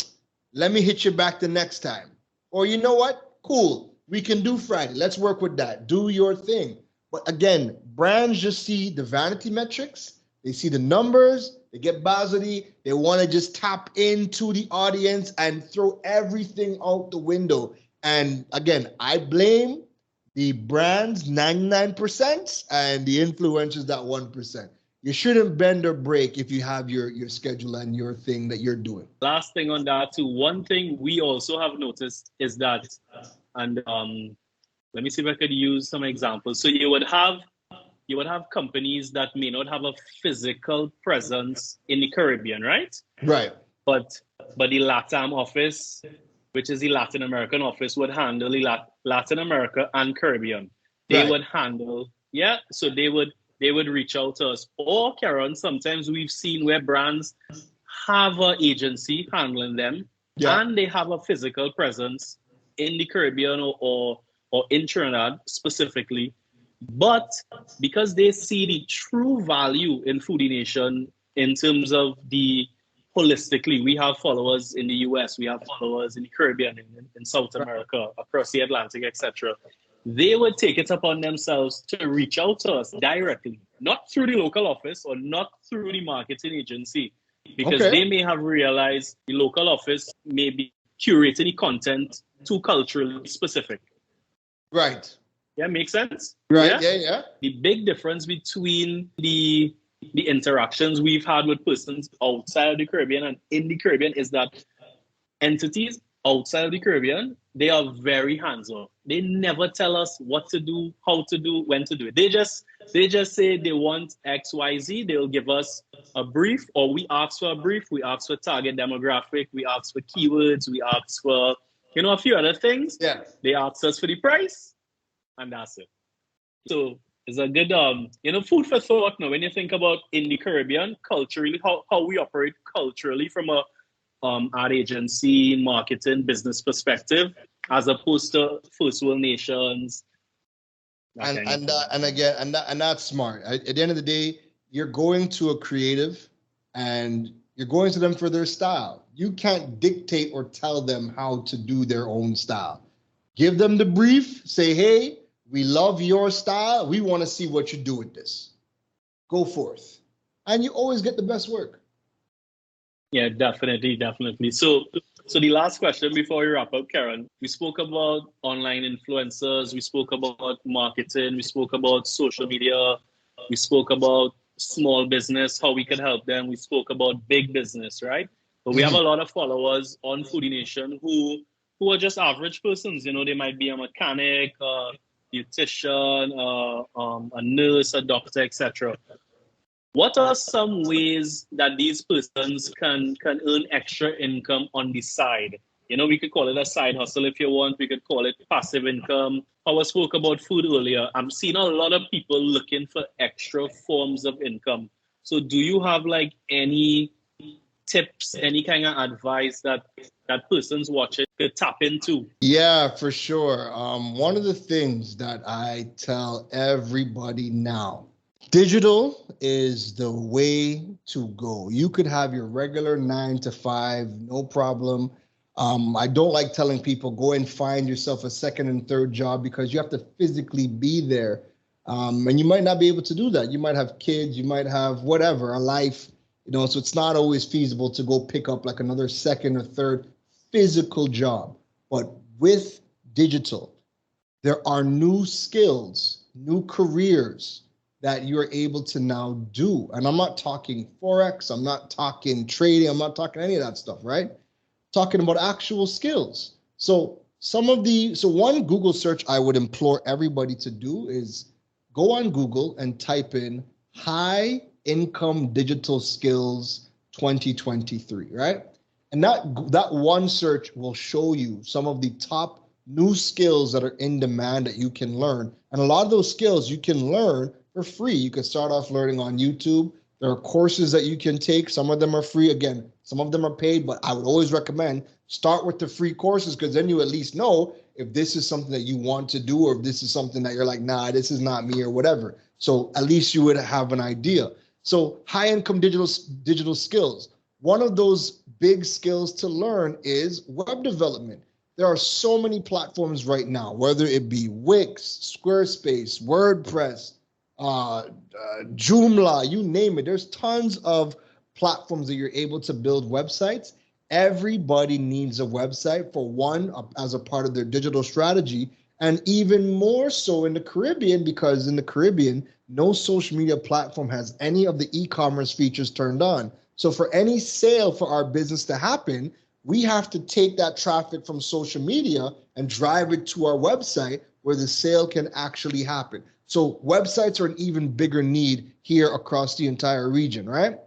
Let me hit you back the next time. Or you know what? Cool. We can do Friday. Let's work with that. Do your thing. But again, brands just see the vanity metrics. They see the numbers. They get buzzity. They want to just tap into the audience and throw everything out the window. And again, I blame the brands 99% and the influencers that 1%. You shouldn't bend or break if you have your schedule and your thing that you're doing. Last thing on that too, one thing we also have noticed is that, and let me see if I could use some examples. So you would have companies that may not have a physical presence in the Caribbean, right? Right. But the LATAM office, which is the Latin American office, would handle the Latin America and Caribbean. They would handle, so they would reach out to us. Or, Keron, sometimes we've seen where brands have an agency handling them, and they have a physical presence in the Caribbean or in Trinidad specifically. But because they see the true value in Foodie Nation in terms of the holistically, we have followers in the US, we have followers in the Caribbean, in South America, across the Atlantic, etc. They would take it upon themselves to reach out to us directly, not through the local office or not through the marketing agency, because they may have realized the local office may be curating the content too culturally specific. Right. Yeah, makes sense? Right, yeah. The big difference between the interactions we've had with persons outside of the Caribbean and in the Caribbean is that entities outside of the Caribbean, they are very hands-off. They never tell us what to do, how to do, when to do it. They just say they want X, Y, Z. They'll give us a brief, or we ask for a brief. We ask for target demographic. We ask for keywords. We ask for, a few other things. Yeah. They ask us for the price, and that's it. So it's a good, food for thought now when you think about in the Caribbean, culturally, how we operate culturally from a ad agency, marketing, business perspective, as opposed to first world nations, that kind of thing. And that's smart. At the end of the day, you're going to a creative, and you're going to them for their style. You can't dictate or tell them how to do their own style. Give them the brief. Say, hey, we love your style. We want to see what you do with this. Go forth, and you always get the best work. Yeah, definitely, definitely. So the last question before we wrap up, Keron, we spoke about online influencers, we spoke about marketing, we spoke about social media, we spoke about small business, how we could help them. We spoke about big business, right? But we have a lot of followers on Foodie Nation who are just average persons. You know, they might be a mechanic, a beautician, a nurse, a doctor, etc. What are some ways that these persons can earn extra income on the side? You know, we could call it a side hustle if you want. We could call it passive income. I spoke about food earlier. I'm seeing a lot of people looking for extra forms of income. So do you have like any tips, any kind of advice that persons watching could tap into? Yeah, for sure. One of the things that I tell everybody now, digital is the way to go. You could have your regular 9 to 5, no problem. I don't like telling people go and find yourself a second and third job, because you have to physically be there. And you might not be able to do that. You might have kids, you might have whatever, a life, so it's not always feasible to go pick up like another second or third physical job. But with digital, there are new skills, new careers that you're able to now do. And I'm not talking Forex, I'm not talking trading, I'm not talking any of that stuff, right? Talking about actual skills. So one Google search I would implore everybody to do is go on Google and type in high income digital skills 2023, right? And that one search will show you some of the top new skills that are in demand that you can learn. And a lot of those skills you can learn for free. You can start off learning on YouTube. There are courses that you can take. Some of them are free. Again, some of them are paid, but I would always recommend start with the free courses, because then you at least know if this is something that you want to do, or if this is something that you're like, nah, this is not me, or whatever. So at least you would have an idea. So high income digital skills. One of those big skills to learn is web development. There are so many platforms right now, whether it be Wix, Squarespace, WordPress, Joomla, you name it. There's tons of platforms that you're able to build websites. Everybody needs a website, for one, as a part of their digital strategy, and even more so in the Caribbean, because in the Caribbean, no social media platform has any of the e-commerce features turned on. So for any sale for our business to happen, we have to take that traffic from social media and drive it to our website where the sale can actually happen. So websites are an even bigger need here across the entire region, right?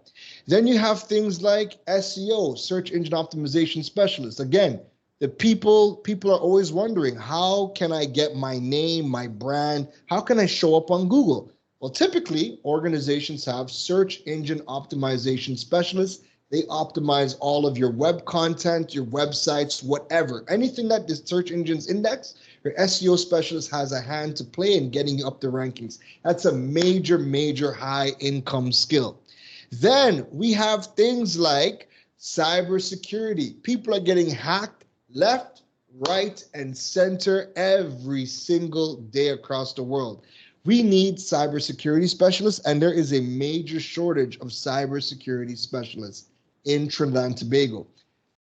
Then you have things like SEO, search engine optimization specialists. Again, the people are always wondering, how can I get my name, my brand? How can I show up on Google? Well, typically organizations have search engine optimization specialists. They optimize all of your web content, your websites, whatever. Anything that the search engines index, your SEO specialist has a hand to play in getting you up the rankings. That's a major, major high income skill. Then we have things like cybersecurity. People are getting hacked left, right, and center every single day across the world. We need cybersecurity specialists, and there is a major shortage of cybersecurity specialists in Trinidad and Tobago.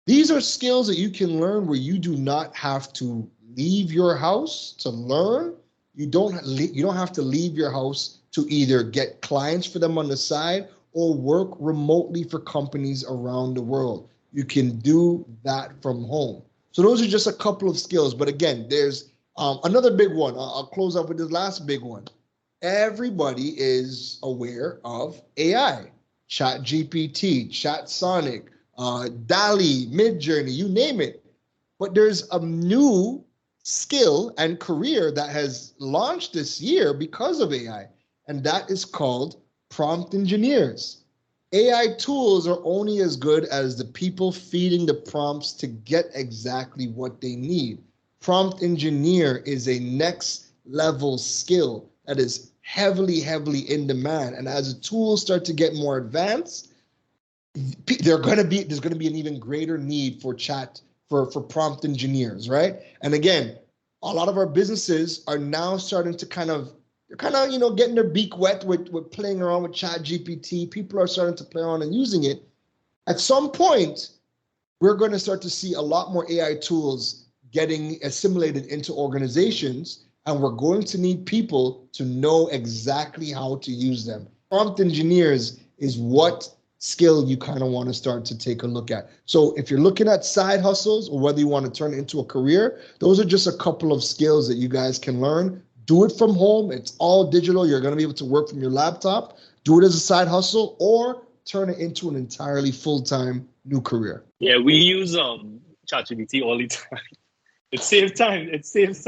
These are skills that you can learn where you do not have to leave your house to learn. You don't have to leave your house to either get clients for them on the side or work remotely for companies around the world. You can do that from home. So those are just a couple of skills. But again, there's another big one. I'll close up with this last big one. Everybody is aware of AI, ChatGPT, ChatSonic, DALL-E, Midjourney, you name it. But there's a new skill and career that has launched this year because of AI, and that is called prompt engineers. AI tools are only as good as the people feeding the prompts to get exactly what they need. Prompt engineer is a next level skill that is heavily in demand. And as the tools start to get more advanced, there's going to be an even greater need for prompt engineers, right? And again, a lot of our businesses are now starting to kind of getting their beak wet with playing around with Chat GPT. People are starting to play around and using it. At some point, we're going to start to see a lot more AI tools getting assimilated into organizations, and we're going to need people to know exactly how to use them. Prompt engineers is what skill you kind of want to start to take a look at. So if you're looking at side hustles or whether you want to turn it into a career, those are just a couple of skills that you guys can learn. Do it from home. It's all digital. You're going to be able to work from your laptop. Do it as a side hustle or turn it into an entirely full-time new career. Yeah, we use ChatGPT all the time. It saves time. It saves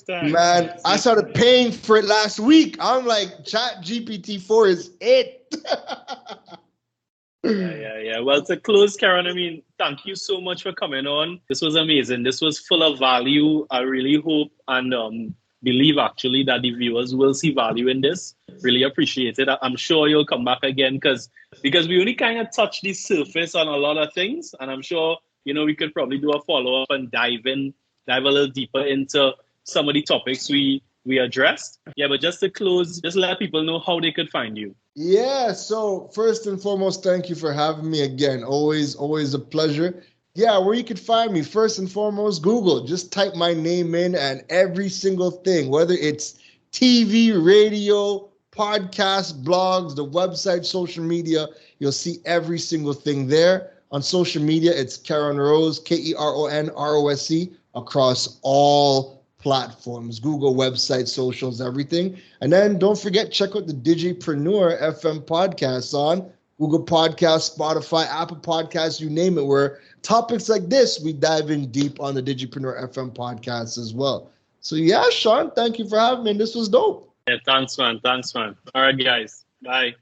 time. Man, I started paying for it last week. I'm like, ChatGPT-4 is it. Yeah. Well, to close, Keron, I mean, thank you so much for coming on. This was amazing. This was full of value. I really hope and believe actually that the viewers will see value in this. Really appreciate it. I'm sure you'll come back again because we only kind of touched the surface on a lot of things, and I'm sure we could probably do a follow-up and dive a little deeper into some of the topics we addressed. Yeah, but just to close, just let people know how they could find you. Yeah, so first and foremost, thank you for having me again. Always a pleasure. Yeah, where you can find me, first and foremost, Google. Just type my name in and every single thing, whether it's TV, radio, podcast, blogs, the website, social media, you'll see every single thing there. On social media, it's Keron Rose, KeronRose, across all platforms, Google, website, socials, everything. And then don't forget, check out the Digipreneur FM podcasts on Google Podcasts, Spotify, Apple Podcasts, you name it, where topics like this, we dive in deep on the Digipreneur FM podcasts as well. So yeah, Sean, thank you for having me. This was dope. Yeah, thanks, man. All right, guys. Bye.